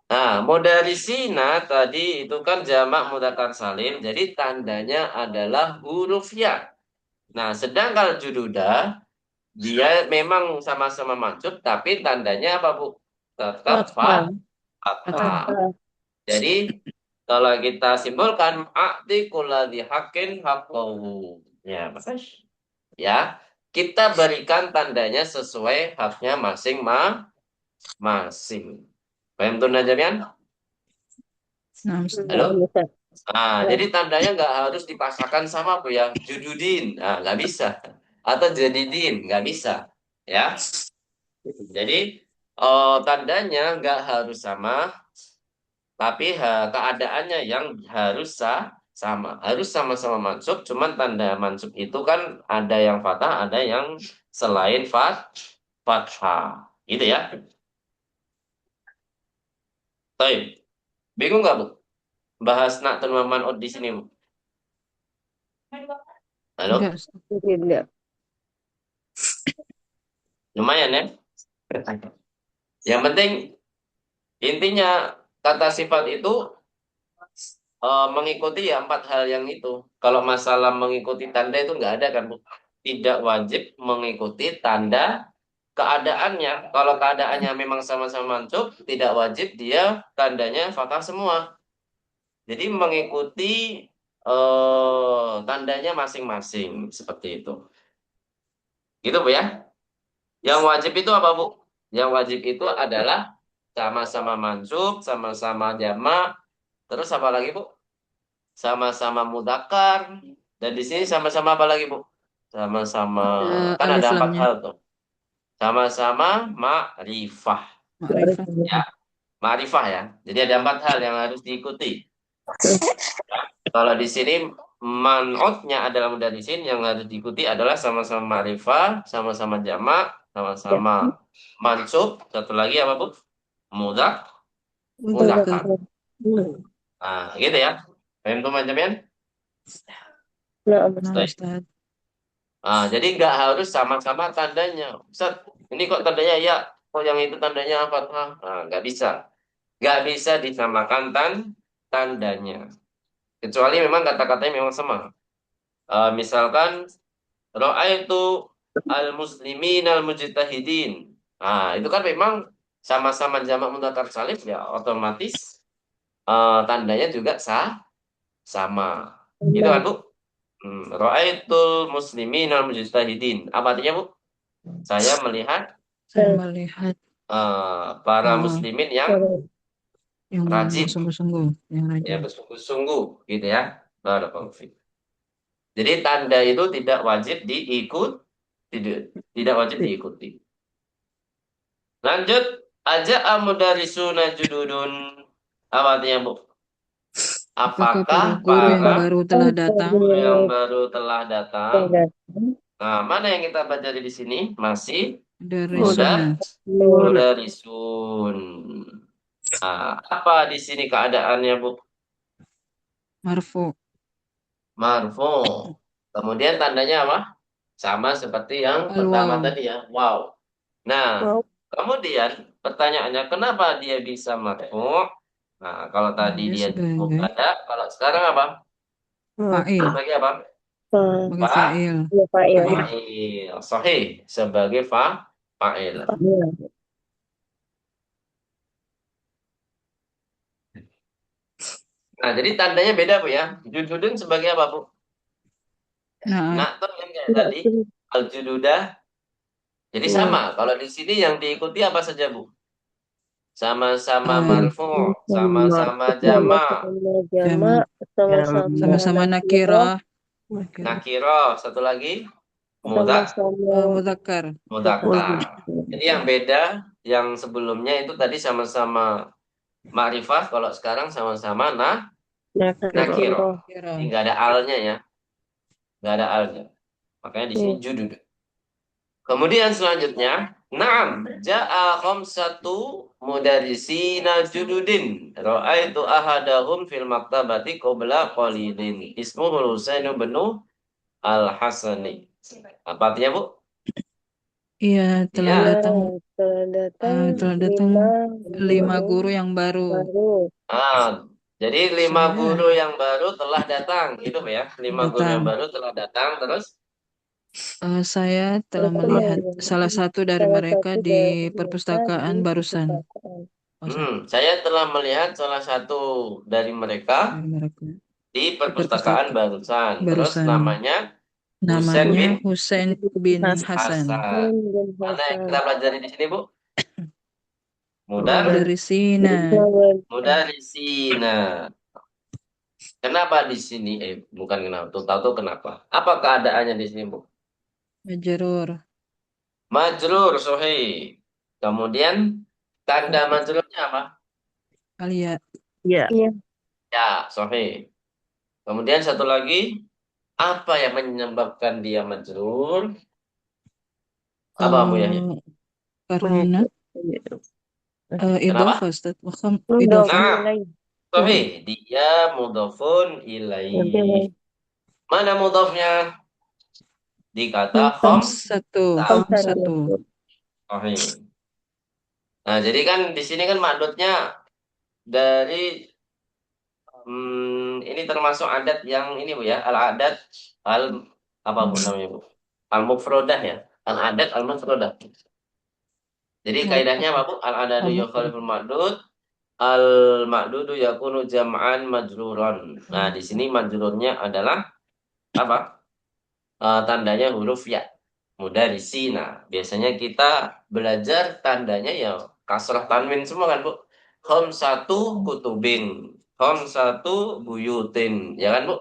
Speaker 1: Nah, mudarisina tadi itu kan jamak mudzakkar salim, jadi tandanya adalah huruf ya. Nah, sedangkan jududa dia memang sama-sama mansub tapi tandanya apa, Bu? Tetap
Speaker 3: fathah.
Speaker 1: fathah. Jadi kalau kita simpulkan a'ti kulladzi haqqin haqqahu. Ya, Mas. Ya, kita berikan tandanya sesuai haknya masing-masing. Paham tuh Najamian?
Speaker 2: Nah, Ustaz.
Speaker 1: Halo?
Speaker 3: Ustaz.
Speaker 1: Jadi tandanya nggak harus dipaksakan sama apa ya, jududin, nggak bisa, atau jadidin, nggak bisa, ya. Jadi tandanya nggak harus sama, tapi keadaannya yang harus sama, harus sama-sama mansub. Cuman tanda mansub itu kan ada yang fathah, ada yang selain fathah, gitu ya. Baik, bingung nggak, Bu? bahas na'tun wa man'ut di sini, Bu? Halo?
Speaker 2: Enggak, Ustaz.
Speaker 3: Tidak.
Speaker 1: Lumayan ya? Yang penting intinya kata sifat itu mengikuti ya 4 hal yang itu. Kalau masalah mengikuti tanda itu nggak ada kan, Bu? Tidak wajib mengikuti tanda keadaannya. Kalau keadaannya memang sama-sama mansub, tidak wajib dia tandanya fathah semua. Jadi mengikuti tandanya masing-masing seperti itu. Gitu, Bu ya. Yang wajib itu apa, Bu? Yang wajib itu adalah sama-sama mansub, sama-sama jamak, terus apa lagi, Bu? Sama-sama mudzakkar, dan di sini sama-sama apa lagi, Bu? Sama-sama, kan
Speaker 2: Alif
Speaker 1: ada 4
Speaker 2: lamnya.
Speaker 1: hal tuh. Sama-sama ma'rifah.
Speaker 2: Ma'rifah.
Speaker 1: Ya, ma'rifah ya. Jadi ada 4 hal yang harus diikuti. Kalau di sini man'utnya adalah mudarisin, yang harus diikuti adalah sama-sama ma'rifah, sama-sama jamak,
Speaker 3: Ya.
Speaker 1: sama-sama mansub, satu lagi apa, Bu?
Speaker 2: Mudzakkar.
Speaker 1: Mudzakkar. Nah, gitu ya. Paham tuh macamnya?
Speaker 3: Nah,
Speaker 2: Nah,
Speaker 1: Baik.
Speaker 2: Ustaz.
Speaker 1: Jadi nggak harus sama-sama tandanya. Ustaz, ini kok tandanya ya, kok yang itu tandanya apa? Nah, nggak bisa. Nggak bisa disamakan tandanya. Kecuali memang kata-katanya memang sama. Misalkan ra'aitu al-muslimin al-mujtahidin. Nah, itu kan memang sama-sama jamak mudzakkar salim ya, otomatis tandanya juga sama. Gitu kan, Bu? Ra'aitul muslimin al-mujtahidin. Apa artinya, Bu? Saya melihat
Speaker 2: Saya melihat
Speaker 1: para
Speaker 2: uh,
Speaker 1: muslimin yang
Speaker 2: yang
Speaker 1: rajin,
Speaker 2: bersungguh-sungguh, yang
Speaker 1: ya
Speaker 2: rajin.
Speaker 1: bersungguh-sungguh, gitu ya. Barakallahu fiik. Jadi tanda itu tidak wajib tidak wajib diikuti. Lanjut, aja amudarisuna jududun. Apa artinya, Bu?
Speaker 2: Apakah
Speaker 1: Apakah
Speaker 2: para guru yang
Speaker 1: para
Speaker 2: baru telah datang?
Speaker 1: guru yang baru telah datang? Nah, mana yang kita baca di sini? Masih
Speaker 2: Dari
Speaker 1: muda,
Speaker 2: Suna?
Speaker 1: mudarisun. Apa di sini keadaannya, Bu?
Speaker 2: Marfu.
Speaker 1: Marfu. Kemudian tandanya apa? Sama seperti yang pertama
Speaker 2: Al-waw.
Speaker 1: tadi ya. Wow. Nah,
Speaker 3: Wow.
Speaker 1: kemudian pertanyaannya kenapa dia bisa marfu? Nah, kalau tadi
Speaker 2: Dia
Speaker 1: dia
Speaker 2: sebagai
Speaker 1: mubtada, kalau sekarang apa?
Speaker 2: fa'il.
Speaker 1: Sebagai apa?
Speaker 2: Sebagai
Speaker 1: Fa,
Speaker 2: fa'il.
Speaker 3: Fa'il.
Speaker 2: Fa'il.
Speaker 1: fa'il. Sahih sebagai fa'il. Nah, jadi tandanya beda, Bu ya. Jududun sebagai apa, Bu?
Speaker 2: Nah,
Speaker 1: Nah, tuh yang kayak tadi al-jududah. Jadi sama. Kalau di sini yang diikuti apa saja, Bu? Sama-sama
Speaker 2: uh,
Speaker 1: marfu, sama-sama jamak,
Speaker 3: Sama-sama
Speaker 2: jamak.
Speaker 3: jamak, sama-sama
Speaker 2: Sama-sama
Speaker 3: nakirah,
Speaker 2: nakirah. Nakirah.
Speaker 1: nakiro, satu lagi
Speaker 3: sama-sama
Speaker 2: Mudzakkar.
Speaker 1: mudzakkar. Jadi yang beda, yang sebelumnya itu tadi sama-sama ma'rifah, kalau sekarang sama-sama nakiro.
Speaker 3: nakirah.
Speaker 1: Jadi
Speaker 2: Nakirah.
Speaker 1: nggak ada alnya ya, nggak ada alnya. Makanya di sini judud. Kemudian selanjutnya, na'am, ja'a khamsatu mudarrisina jududin. Ra'aitu ahadahum fil maktabati qabla qalilin. Ismuhu Husainu bin Al-Hasani. Apa artinya, Bu?
Speaker 2: Iya, telah
Speaker 1: Iya.
Speaker 2: datang
Speaker 3: Telah datang
Speaker 2: telah datang 5
Speaker 3: guru
Speaker 2: guru yang baru.
Speaker 3: baru.
Speaker 1: Jadi 5
Speaker 2: Saya
Speaker 1: guru yang baru telah datang, gitu ya. 5 guru yang
Speaker 2: datang.
Speaker 1: baru telah datang, terus
Speaker 2: Saya telah
Speaker 3: Itu
Speaker 2: melihat salah satu dari
Speaker 3: salah
Speaker 2: mereka
Speaker 3: satu dari
Speaker 2: di
Speaker 3: mereka
Speaker 2: perpustakaan
Speaker 3: di
Speaker 2: barusan.
Speaker 3: perpustakaan.
Speaker 2: Oh, sorry,
Speaker 1: saya telah melihat salah satu dari mereka
Speaker 2: dari mereka
Speaker 1: di
Speaker 2: di
Speaker 1: perpustakaan
Speaker 2: perpustakaan
Speaker 1: barusan. Terus
Speaker 2: barusan.
Speaker 1: namanya Husain
Speaker 2: Namanya
Speaker 1: bin
Speaker 2: Husain bin Hasan.
Speaker 1: Hasan. Mana yang kita pelajari di sini, Bu?
Speaker 2: Dari Sina.
Speaker 1: Mudarisina. Kenapa di sini? Bukan kenapa. Tuh tahu tuh kenapa? Apa keadaannya di sini, Bu?
Speaker 2: Majrur.
Speaker 1: Majrur sohih. Kemudian tanda majrurnya apa?
Speaker 2: Alia.
Speaker 3: Ya. Iya.
Speaker 1: Ya, sohih. Kemudian satu lagi, apa yang menyebabkan dia majrur? Apa, Bu Yahya?
Speaker 2: Karena
Speaker 1: Kenapa?
Speaker 2: idhofah, Ustaz.
Speaker 3: Mudah
Speaker 1: Nah,
Speaker 3: mulai.
Speaker 1: Sahih, dia mudhafun ilaih. Mana mudhafnya? Di kata
Speaker 2: Khamsatu.
Speaker 1: khamsatu.
Speaker 2: Khamsatu.
Speaker 1: Sahih. Nah, jadi kan di sini kan makdudnya dari ini termasuk adat yang ini Bu ya, al-adat al apa Bu namanya Bu? Al-mufrodah ya. Al-adat al-mufrodah. Jadi kaidahnya apa Bu? Al-adadu yukhaliful ma'dud, al-ma'dudu yakunu jam'an majruran. Nah, di sini majrurnya adalah apa? Tandanya huruf ya. Mudarisi. Nah, biasanya kita belajar tandanya ya kasrah tanwin semua kan, Bu? Satu kutubin, satu buyutin, ya kan, Bu?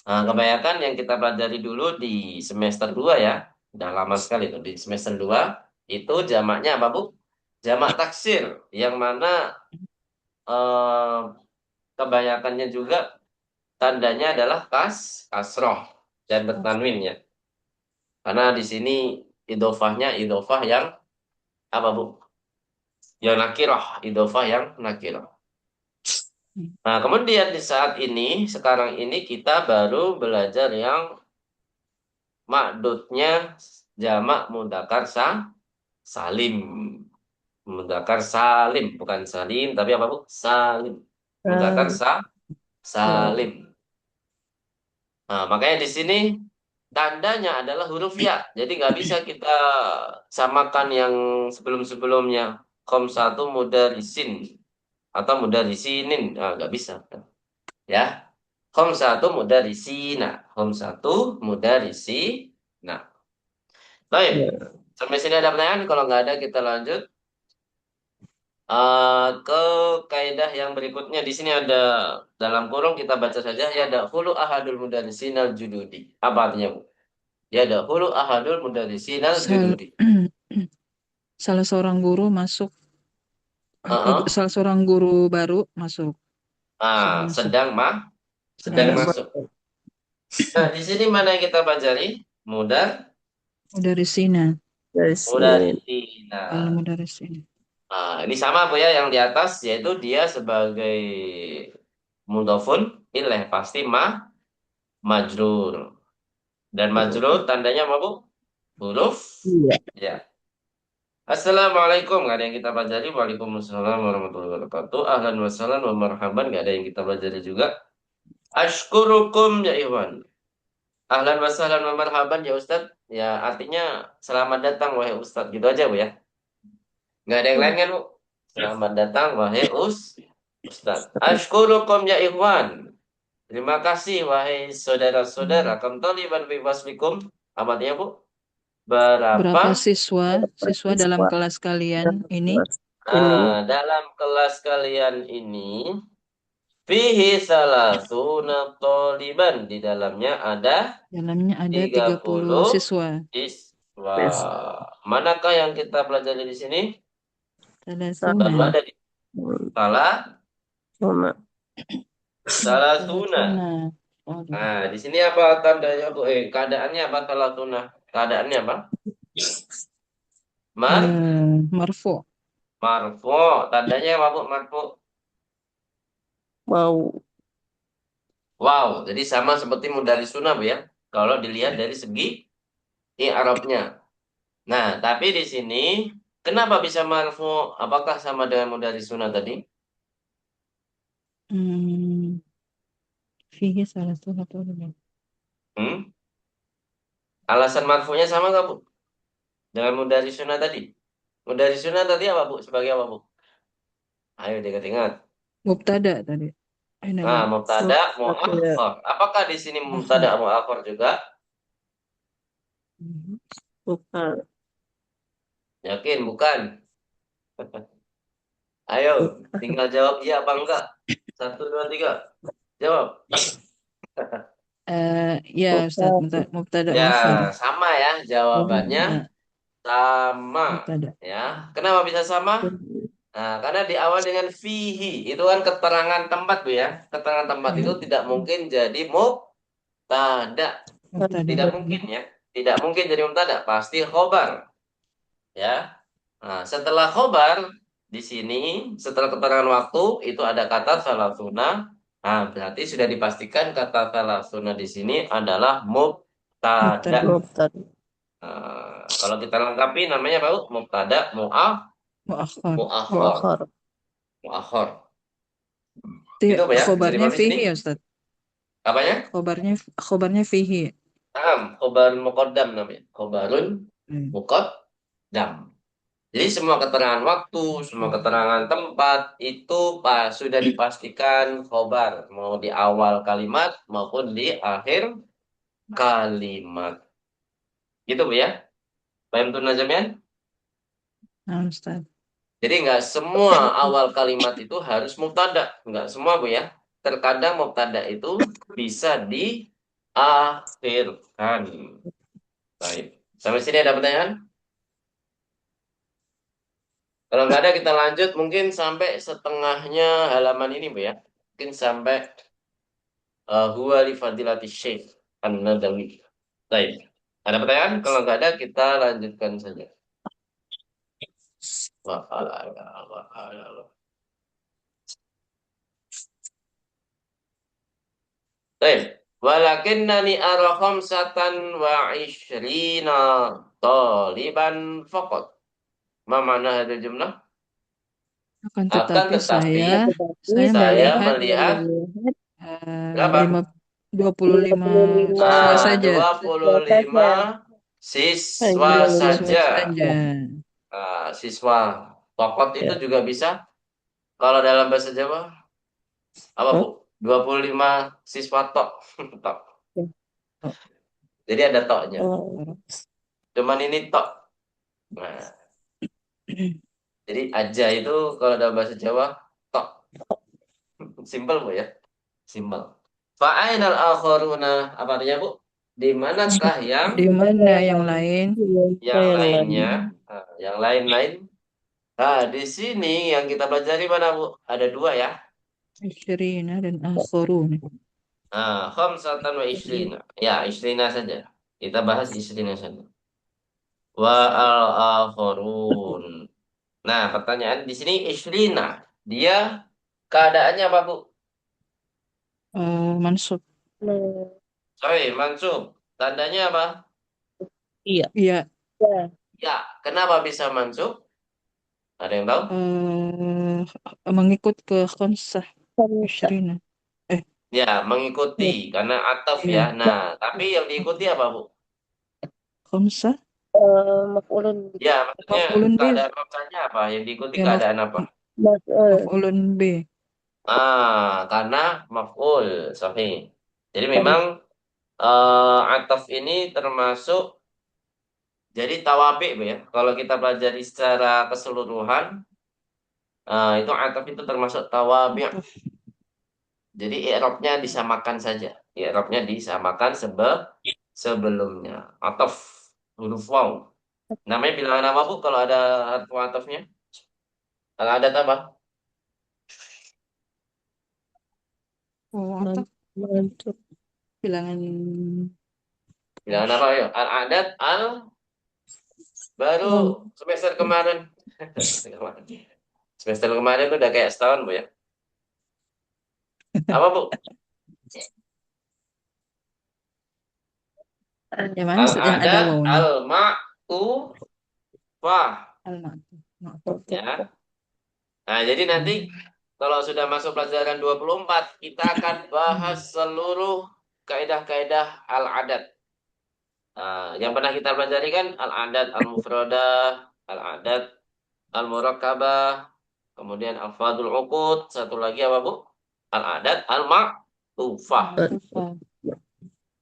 Speaker 1: Nah, kebanyakan yang kita pelajari dulu di semester 2 ya. Udah lama sekali tuh di semester 2 itu jamaknya apa, Bu? Jamak taksir yang mana eh, kebanyakannya juga tandanya adalah kasroh dan bertanwin ya. Karena di sini idofahnya idofah yang apa Bu? Yang nakirah, idofah yang nakirah. Nah, kemudian di saat ini, sekarang ini kita baru belajar yang makdudnya jamak mudzakkar salim. Mudzakkar salim, bukan salim, tapi apa Bu? Salim. Mudzakkar salim. Nah, makanya di sini tandanya adalah huruf ya. Jadi nggak bisa kita samakan yang sebelum-sebelumnya. Satu mudarisin atau mudarisinin. Nah, nggak bisa. Ya. Satu mudarisina. Satu mudarisina. Baik. Sampai sini ada pertanyaan? Kalau nggak ada kita lanjut ke kaidah yang berikutnya. Di sini ada dalam kurung kita baca saja ya ada hulu ahadul mudarisinal jududi. Apa artinya Bu? Ya dahulu ahadul mudarrisinal
Speaker 2: Sal-
Speaker 1: jududi.
Speaker 2: Salah seorang guru masuk,
Speaker 1: Heeh.
Speaker 2: salah seorang guru baru masuk,
Speaker 1: Ah,
Speaker 2: sudah masuk.
Speaker 1: sedang masuk. Nah, di sini mana yang kita pelajari?
Speaker 2: Dari sini,
Speaker 1: Mudarrisina.
Speaker 2: dari sini.
Speaker 1: Nah, ini sama Bu ya yang di atas yaitu dia sebagai mudhofun ilaih pasti majrur. Dan majrur tandanya apa Bu? Huruf ya. Assalamualaikum, nggak ada yang kita pelajari. Waalaikumsalam warahmatullahi wabarakatuh. Ahlan wa sahlan wa marhaban, nggak ada yang kita pelajari juga. Ashkurukum ya Ikhwan. Ahlan wa sahlan wa marhaban ya Ustadz. Ya artinya selamat datang wahai Ustadz. Gitu aja Bu ya. Nggak ada yang lain kan Bu? Selamat datang wahai Ustadz. Ashkurukum ya Ikhwan. Terima kasih wahai saudara-saudara. Kam taliban fi faslikum. Apa artinya Bu?
Speaker 2: Berapa
Speaker 1: Berapa
Speaker 2: siswa dalam kelas kalian ini?
Speaker 1: dalam kelas kalian ini fihi salasuna toliban. Di dalamnya ada
Speaker 2: Dalamnya ada 30
Speaker 1: 30
Speaker 2: siswa.
Speaker 1: siswa. Manakah yang kita pelajari di sini? Baru
Speaker 2: Salasuna.
Speaker 1: ada di salasuna.
Speaker 2: Salasuna. Oh,
Speaker 1: Nah, di sini apa tandanya Bu? Keadaannya apa salasuna? Keadaannya apa?
Speaker 2: marfu.
Speaker 1: Marfu. Tandanya apa Bu? Marfu. Wow, jadi sama seperti mudarisuna Bu ya. Kalau dilihat dari segi i'rabnya. Nah, tapi di sini kenapa bisa marfu? Apakah sama dengan mudarisuna tadi?
Speaker 2: Hmm, fihi salasuna toliban.
Speaker 1: Hmm? Alasan marfunya sama nggak Bu? Dengan mudarisuna tadi? Mudarisuna tadi apa Bu? Sebagai apa Bu? Ayo diingat-ingat.
Speaker 2: Mubtada tadi.
Speaker 1: Nah,
Speaker 2: Namanya.
Speaker 1: mubtada muakhar. Apakah di sini mubtada muakhar juga? Yakin bukan? Ayo, tinggal jawab iya apa enggak. Satu, dua, tiga. Jawab.
Speaker 2: Ya Ustaz, mubtada
Speaker 1: Ya,
Speaker 2: muakhar.
Speaker 1: sama ya jawabannya.
Speaker 2: Ya,
Speaker 1: Sama.
Speaker 2: mubtada.
Speaker 1: Ya, kenapa bisa sama? Nah, karena di awal dengan fihi, itu kan keterangan tempat, Bu ya. Keterangan tempat itu tidak mungkin jadi mubtada.
Speaker 2: Mubtada.
Speaker 1: Tidak mungkin ya. Tidak mungkin jadi mubtada, pasti khobar. Ya. Nah, setelah khobar, di sini setelah keterangan waktu itu ada kata salasuna. Nah, berarti sudah dipastikan kata salasuna di sini adalah mubtada.
Speaker 2: Mubtada.
Speaker 3: Mubtada.
Speaker 1: Kalau kita lengkapi namanya apa? Bu? Mubtada,
Speaker 2: Muakhar.
Speaker 1: muakhar,
Speaker 3: Muakhar.
Speaker 1: muakhar.
Speaker 2: Itu
Speaker 1: Itu apa ya? Bisa
Speaker 2: khobarnya
Speaker 1: dipahami sini?
Speaker 2: fihi ya Ustaz.
Speaker 1: Apanya?
Speaker 2: Khobarnya fihi.
Speaker 1: Khobar muqaddam namanya. Khobarun
Speaker 2: Hmm.
Speaker 1: muqaddam. Jadi semua keterangan waktu, semua keterangan tempat itu sudah dipastikan khobar. Mau di awal kalimat maupun di akhir kalimat. Gitu Bu ya? Paham tuh Najamian?
Speaker 2: Nah, Ustaz.
Speaker 1: Jadi nggak semua awal kalimat itu harus mubtada. Nggak semua Bu ya. Terkadang mubtada itu bisa diakhirkan. Baik. Sampai sini ada pertanyaan? Kalau nggak ada kita lanjut mungkin sampai setengahnya halaman ini Bu ya. Mungkin sampai huwa li fadilati syekh An-Nadawi. Baik. Ada pertanyaan? Kalau nggak ada kita lanjutkan saja. Wa'ala. Baik. Walakinnani ara khamsatan wa ishrina taliban faqat. Ma mana hadal jumlah?
Speaker 2: Akan
Speaker 1: Akan
Speaker 2: tetapi
Speaker 1: tetapi
Speaker 2: saya
Speaker 1: saya
Speaker 2: melihat
Speaker 1: melihat berapa?
Speaker 2: 25 siswa
Speaker 3: 25
Speaker 2: saja.
Speaker 1: 25 siswa
Speaker 2: Siswa
Speaker 1: saja.
Speaker 2: saja.
Speaker 1: Siswa. Pokok itu
Speaker 3: Ya.
Speaker 1: juga bisa. Kalau dalam bahasa Jawa, apa Bu? 25 siswa tok. Tok. Jadi ada toknya.
Speaker 3: Oh.
Speaker 1: Cuman ini tok. Nah, jadi aja itu kalau dalam bahasa Jawa, tok. Simpel Bu ya. Simpel. Fa'ainal akharuna. Apa artinya Bu? Di manakah
Speaker 2: Di mana yang lain?
Speaker 1: yang lainnya? Yang lain-lain. Nah, di sini yang kita pelajari mana Bu? Ada dua ya.
Speaker 2: Isyrina dan akharun.
Speaker 1: Khamsatan wa ishrina. Ya, ishrina saja. Kita bahas ishrina saja. Wa al-akharun. Nah, pertanyaan di sini ishrina. Dia keadaannya apa, Bu?
Speaker 2: Mansub.
Speaker 3: Nah,
Speaker 1: Sorry, mansub. Tandanya apa?
Speaker 3: iya.
Speaker 2: Iya.
Speaker 3: Ya.
Speaker 1: Ya, kenapa bisa mansub? Ada yang tahu?
Speaker 2: Mengikut ke khamsah
Speaker 3: Khamsah.
Speaker 2: isyrina.
Speaker 1: Ya, mengikuti. Karena ataf ya.
Speaker 2: Iya.
Speaker 1: Nah, tapi yang diikuti apa, Bu?
Speaker 2: Khamsah
Speaker 3: Maf'ulun
Speaker 1: Ya, maksudnya
Speaker 2: maf'ulun bih.
Speaker 1: keadaan maksudnya apa? Yang diikuti
Speaker 2: Ya
Speaker 1: keadaan apa?
Speaker 3: maf'ul.
Speaker 2: maf'ulun bih.
Speaker 1: Karena maf'ul. Sahih. Jadi
Speaker 3: Sahih.
Speaker 1: memang ataf ini termasuk jadi tawabi Bu ya. Kalau kita pelajari secara keseluruhan, itu ataf itu termasuk tawabi. Jadi i'rabnya disamakan saja. I'rabnya disamakan sebelumnya. Ataf huruf waw. Namanya bilangan apa Bu kalau ada harfu atafnya? Kalau ada apa?
Speaker 2: Atau
Speaker 3: Mantap.
Speaker 2: bilangan
Speaker 1: Bilangan apa ayo? Al-adat baru semester kemarin. Semester kemarin udah kayak setahun Bu ya. Apa Bu?
Speaker 2: yang mana Ustaz, yang ada
Speaker 1: Al-adat
Speaker 2: wawunya?
Speaker 1: al-ma'tufah.
Speaker 2: Al-ma'tuf.
Speaker 1: Ya. Nah, jadi nanti kalau sudah masuk pelajaran 24, kita akan bahas seluruh kaidah-kaidah al-adat. Yang pernah kita pelajari kan al-adat al-mufradah, al-adat al-murakkabah, kemudian al-fadul uqud, satu lagi apa Bu? Al-adat al-ma'tufah.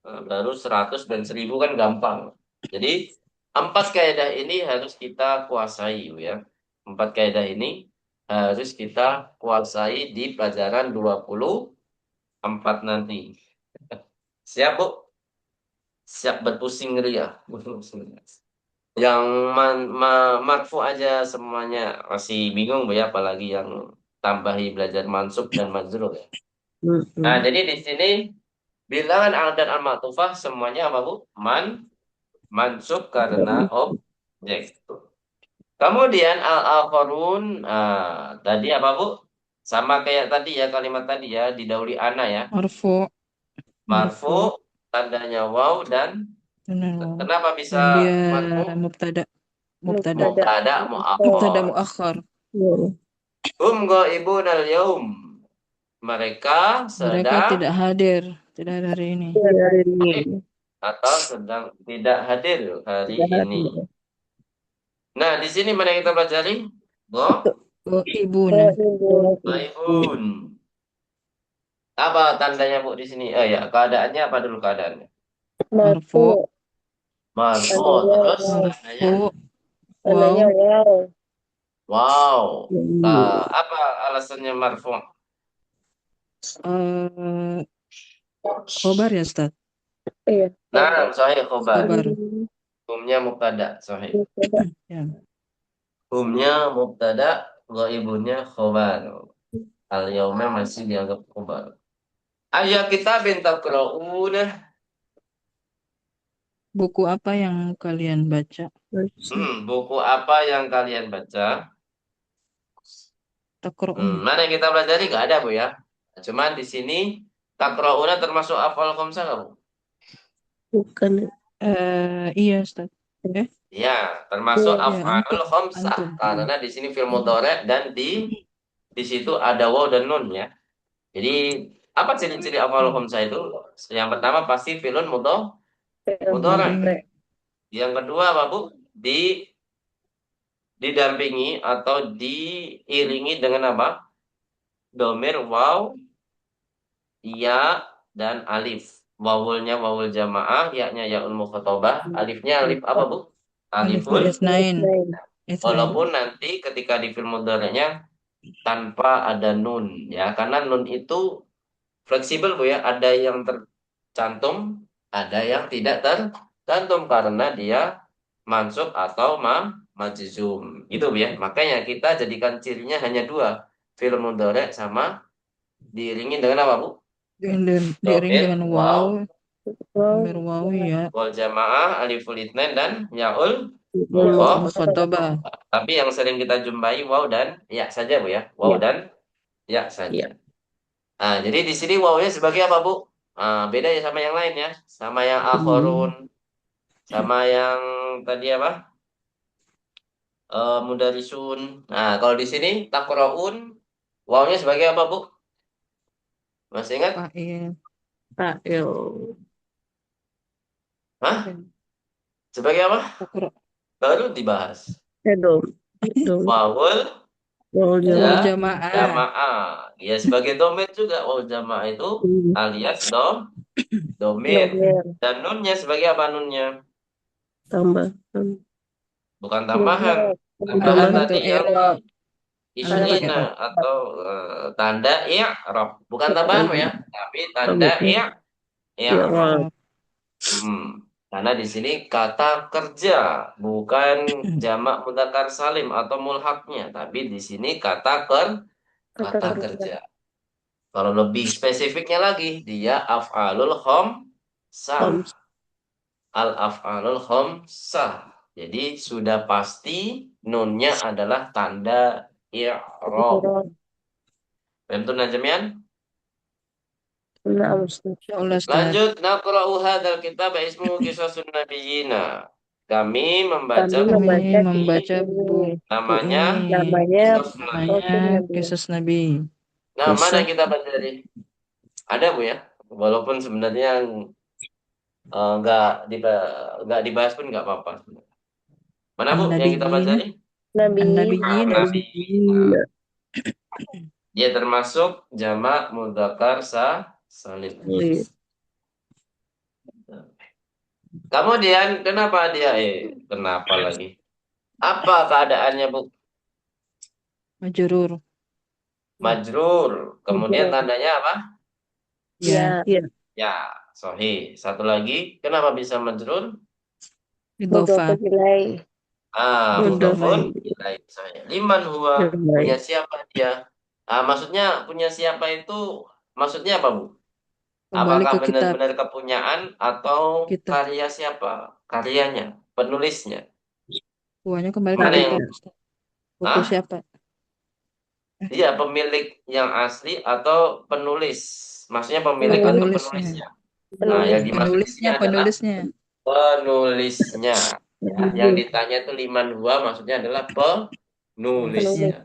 Speaker 1: Baru 100 dan 1000 kan gampang. Jadi 4 kaidah ini harus kita kuasai ya. 4 kaidah ini harus kita kuasai di pelajaran 24 nanti. Siap Bu? Siap berpusing ria. Yang marfu aja semuanya masih bingung Bu ya, apalagi yang tambahi belajar mansub dan majrur ya. Nah, jadi di sini bilangan al dan al-ma'tufah semuanya apa Bu? Mansub karena objek. Kemudian al-akharun, tadi apa Bu? Sama kayak tadi ya, kalimat tadi ya, didahului ana ya.
Speaker 2: Marfu.
Speaker 1: Marfu, tandanya waw, dan
Speaker 2: Benar, wow.
Speaker 1: kenapa bisa
Speaker 2: Dan dia
Speaker 1: marfu?
Speaker 2: mubtada.
Speaker 3: Mubtada.
Speaker 1: Mubtada
Speaker 2: Mubtada
Speaker 1: muakhar.
Speaker 2: muakhar.
Speaker 3: Ya.
Speaker 1: Hum ghaibun al-yaum. Mereka
Speaker 2: Mereka
Speaker 1: sedang
Speaker 2: tidak hadir hari ini.
Speaker 3: Ya, hari ini.
Speaker 1: atau sedang tidak hadir hari
Speaker 3: Tidak
Speaker 1: ini.
Speaker 3: hadir.
Speaker 1: Nah, di sini mana yang kita pelajari?
Speaker 2: Oh, ibu
Speaker 3: Oh,
Speaker 2: nah.
Speaker 3: ibu.
Speaker 1: Ghaibun. Apa tandanya Bu di sini? Ya, keadaannya apa dulu keadaannya?
Speaker 2: Marfu.
Speaker 3: Marfu.
Speaker 1: Marfu,
Speaker 3: Tandanya
Speaker 1: terus
Speaker 3: wow.
Speaker 1: tandanya
Speaker 2: Marfu.
Speaker 3: Tandanya
Speaker 2: Wow.
Speaker 3: wow.
Speaker 1: wow.
Speaker 3: Hmm.
Speaker 1: Apa alasannya marfu?
Speaker 2: eh khobar ya, Ustaz?
Speaker 3: Iya.
Speaker 1: Nah, sahih khobar.
Speaker 2: Khobar.
Speaker 1: Humnya mubtada, sahih.
Speaker 3: Mubtada.
Speaker 2: Ya.
Speaker 1: Humnya mubtada, ghaibunnya khobar. Al yaumnya masih dianggap khobar. Ayat kita bintang Qur'an.
Speaker 2: Buku apa yang kalian baca?
Speaker 1: Buku apa yang kalian baca?
Speaker 2: Taqra'un.
Speaker 1: Mana yang kita pelajari nggak ada Bu ya. Cuman di sini takrauna termasuk afal khamsah nggak Bu?
Speaker 3: Bukan.
Speaker 2: Iya, Ustaz.
Speaker 1: Ya, termasuk
Speaker 3: Iya.
Speaker 2: Ya,
Speaker 1: afalul khamsah
Speaker 2: antum.
Speaker 1: karena di sini fil mudhari dan di situ ada waw dan nun ya. Jadi apa ciri-ciri afalul khamsah itu? Yang pertama pasti filun mudhari.
Speaker 2: Mudhari.
Speaker 1: Yang kedua apa Bu? Didampingi atau diiringi dengan apa? Domir waw, ya, dan alif. Wawulnya wawul jamaah, yaknya yaul mukhatabah, alifnya alif apa Bu?
Speaker 2: Aliful
Speaker 1: Aliful.
Speaker 2: itsnain.
Speaker 1: Walaupun nanti ketika di film mudhari'nya tanpa ada nun ya, karena nun itu fleksibel Bu ya, ada yang tercantum, ada yang tidak tercantum karena dia mansub atau majzum. Gitu Bu ya. Makanya kita jadikan cirinya hanya dua, film mudhari' sama diiringi dengan apa Bu?
Speaker 2: Diiringi
Speaker 1: Domir,
Speaker 2: dengan
Speaker 1: waw,
Speaker 2: waw,
Speaker 3: Wow.
Speaker 2: domir waw ya.
Speaker 1: wal jamaah, aliful itsnain dan yaul
Speaker 3: Mukhatabah.
Speaker 2: Mukhatabah.
Speaker 1: tapi yang sering kita jumpai waw dan ya saja Bu ya. Waw
Speaker 3: Ya.
Speaker 1: dan ya saja.
Speaker 3: Ya.
Speaker 1: Nah, jadi di sini wawnya sebagai apa, Bu? Beda ya sama yang lain ya. Sama yang akhorun, sama yang tadi apa? Mudarisun. Nah, kalau di sini takraun, wawnya sebagai apa, Bu? Masih ingat?
Speaker 2: Fa'il.
Speaker 3: Fa'il.
Speaker 1: Hah? Sebagai apa?
Speaker 2: Taqra.
Speaker 1: Baru dibahas.
Speaker 3: Edom. Edom.
Speaker 1: Wawul
Speaker 3: Wow,
Speaker 2: Wal
Speaker 3: jamaah.
Speaker 2: jamaah.
Speaker 1: jamaah. Ya sebagai domir juga. Wawul jamaah itu alias domir.
Speaker 3: Domir.
Speaker 1: Dan nunnya sebagai apa nunnya?
Speaker 3: Tambah.
Speaker 1: Bukan tambahan. Tambahan
Speaker 3: Tambahan.
Speaker 1: tadi yang
Speaker 2: i'rab. Alamat
Speaker 1: isnina
Speaker 2: i'rab.
Speaker 1: atau tanda i'rab. Bukan tambahan ya, tapi tanda i'rab.
Speaker 3: I'rab.
Speaker 1: Karena di sini kata kerja, bukan jamak mudzakkar salim atau mulhaknya, tapi di sini kata kerja. Kalau lebih spesifiknya lagi, dia af'alul khamsah. Al af'alul khamsah. Jadi sudah pasti nunnya adalah tanda i'rab. Paham Najmian?
Speaker 3: Nah, Ustaz.
Speaker 2: Insyaallah, Ustaz.
Speaker 1: Lanjut, naqra'u hadzal kitab ismu Qisasun Nabiyina. Kami membaca
Speaker 2: Kami membaca buku
Speaker 1: namanya
Speaker 2: ini.
Speaker 3: Namanya
Speaker 2: Namanya Kisah Nabi.
Speaker 1: Nah, mana
Speaker 2: Kisah.
Speaker 1: yang kita pelajari? Ada Bu ya? Walaupun sebenarnya nggak dibahas pun nggak apa-apa. Mana Bu yang kita pelajari?
Speaker 2: An-Nabiyyin.
Speaker 1: Nabi. Nah, dia termasuk jamak mudzakkar salim. Kemudian kenapa dia kenapa lagi? Apa keadaannya Bu?
Speaker 2: Majrur.
Speaker 1: Majrur. Kemudian
Speaker 3: Majrur.
Speaker 1: tandanya apa?
Speaker 2: Ya.
Speaker 1: Ya, sahih. Satu lagi, kenapa bisa majrur?
Speaker 2: Idhofah.
Speaker 1: Mudhafun ilaih. Sahih. Liman huwa, punya siapa dia? Maksudnya punya siapa itu maksudnya apa, Bu?
Speaker 2: Kembali
Speaker 1: Apakah
Speaker 2: ke kitab.
Speaker 1: benar-benar kepunyaan atau
Speaker 2: Kitab.
Speaker 1: karya siapa? Karyanya, penulisnya.
Speaker 2: Uangnya kembali ke
Speaker 1: Mana
Speaker 2: kita,
Speaker 1: yang
Speaker 2: Ustaz. Buku
Speaker 1: ah?
Speaker 2: siapa?
Speaker 1: Iya, pemilik yang asli atau penulis. Maksudnya pemilik atau
Speaker 2: Penulisnya.
Speaker 1: penulisnya. Nah,
Speaker 3: Penulis.
Speaker 1: yang dimaksud di sini
Speaker 2: Penulisnya,
Speaker 1: adalah
Speaker 2: penulisnya.
Speaker 1: penulisnya. Ya, yang
Speaker 3: Penulis.
Speaker 1: ditanya itu liman huwa maksudnya adalah
Speaker 2: Penulisnya.
Speaker 3: Penulis.
Speaker 1: penulisnya.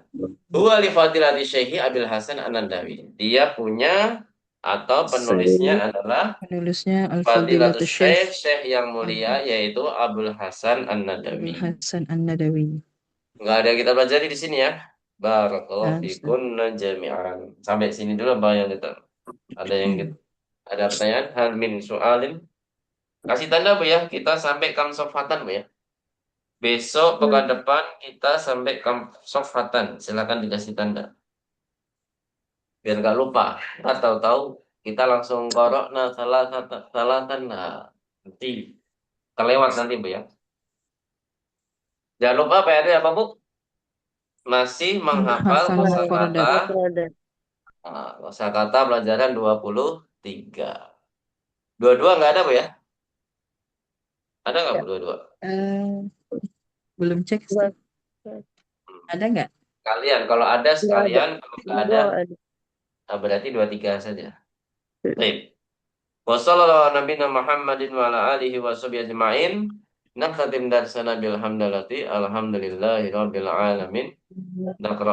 Speaker 1: Huwa li fadilati Syekhi Abil Hasan An-Nadawi. Dia punya atau penulisnya
Speaker 3: Salim.
Speaker 1: adalah
Speaker 2: Penulisnya
Speaker 1: Fadilatus
Speaker 2: Al-Fadilatul Syekh
Speaker 1: Syekh, Syekh yang mulia
Speaker 2: Abdul
Speaker 1: yaitu Abdul Hasan
Speaker 2: Abdul
Speaker 1: An-Nadawi.
Speaker 2: Hasan An-Nadawi.
Speaker 1: Nggak ada yang kita pelajari di sini ya. Barakallahu
Speaker 2: Ya, Ustaz.
Speaker 1: fikunna jami'an. Sampai sini dulu Pak yang kita. Ada yang kita, ada pertanyaan? Hal min soalin. Kasih tanda Bu ya. Kita sampai kam sofatan Bu ya. Besok pekan depan kita sampai kam sofatan. Silakan dikasih tanda. Biar nggak lupa. Nggak tahu-tahu kita langsung korok. Nah salah tanda. Nanti kelewat nanti Bu ya. Jangan lupa PR apa Bu? Masih menghafal
Speaker 2: Menghafal
Speaker 1: kosakata.
Speaker 2: mufradat.
Speaker 3: Produk.
Speaker 1: Kosakata pelajaran 23. Dua-dua nggak ada Bu ya? Ada nggak Bu dua-dua?
Speaker 2: Eh, belum cek, Ustaz. Ada nggak?
Speaker 1: Sekalian, kalau ada
Speaker 3: Nggak ada.
Speaker 1: sekalian, kalau nggak ada,
Speaker 3: Nggak ada.
Speaker 1: berarti 23 saja. Baik. Wassalamualaikum warahmatullahi Muhammadin wa ala alihi wa sahbihi ajma'in. Nakhatim darsana bilhamdalati. Alhamdulillahi rabbil alamin. Nakra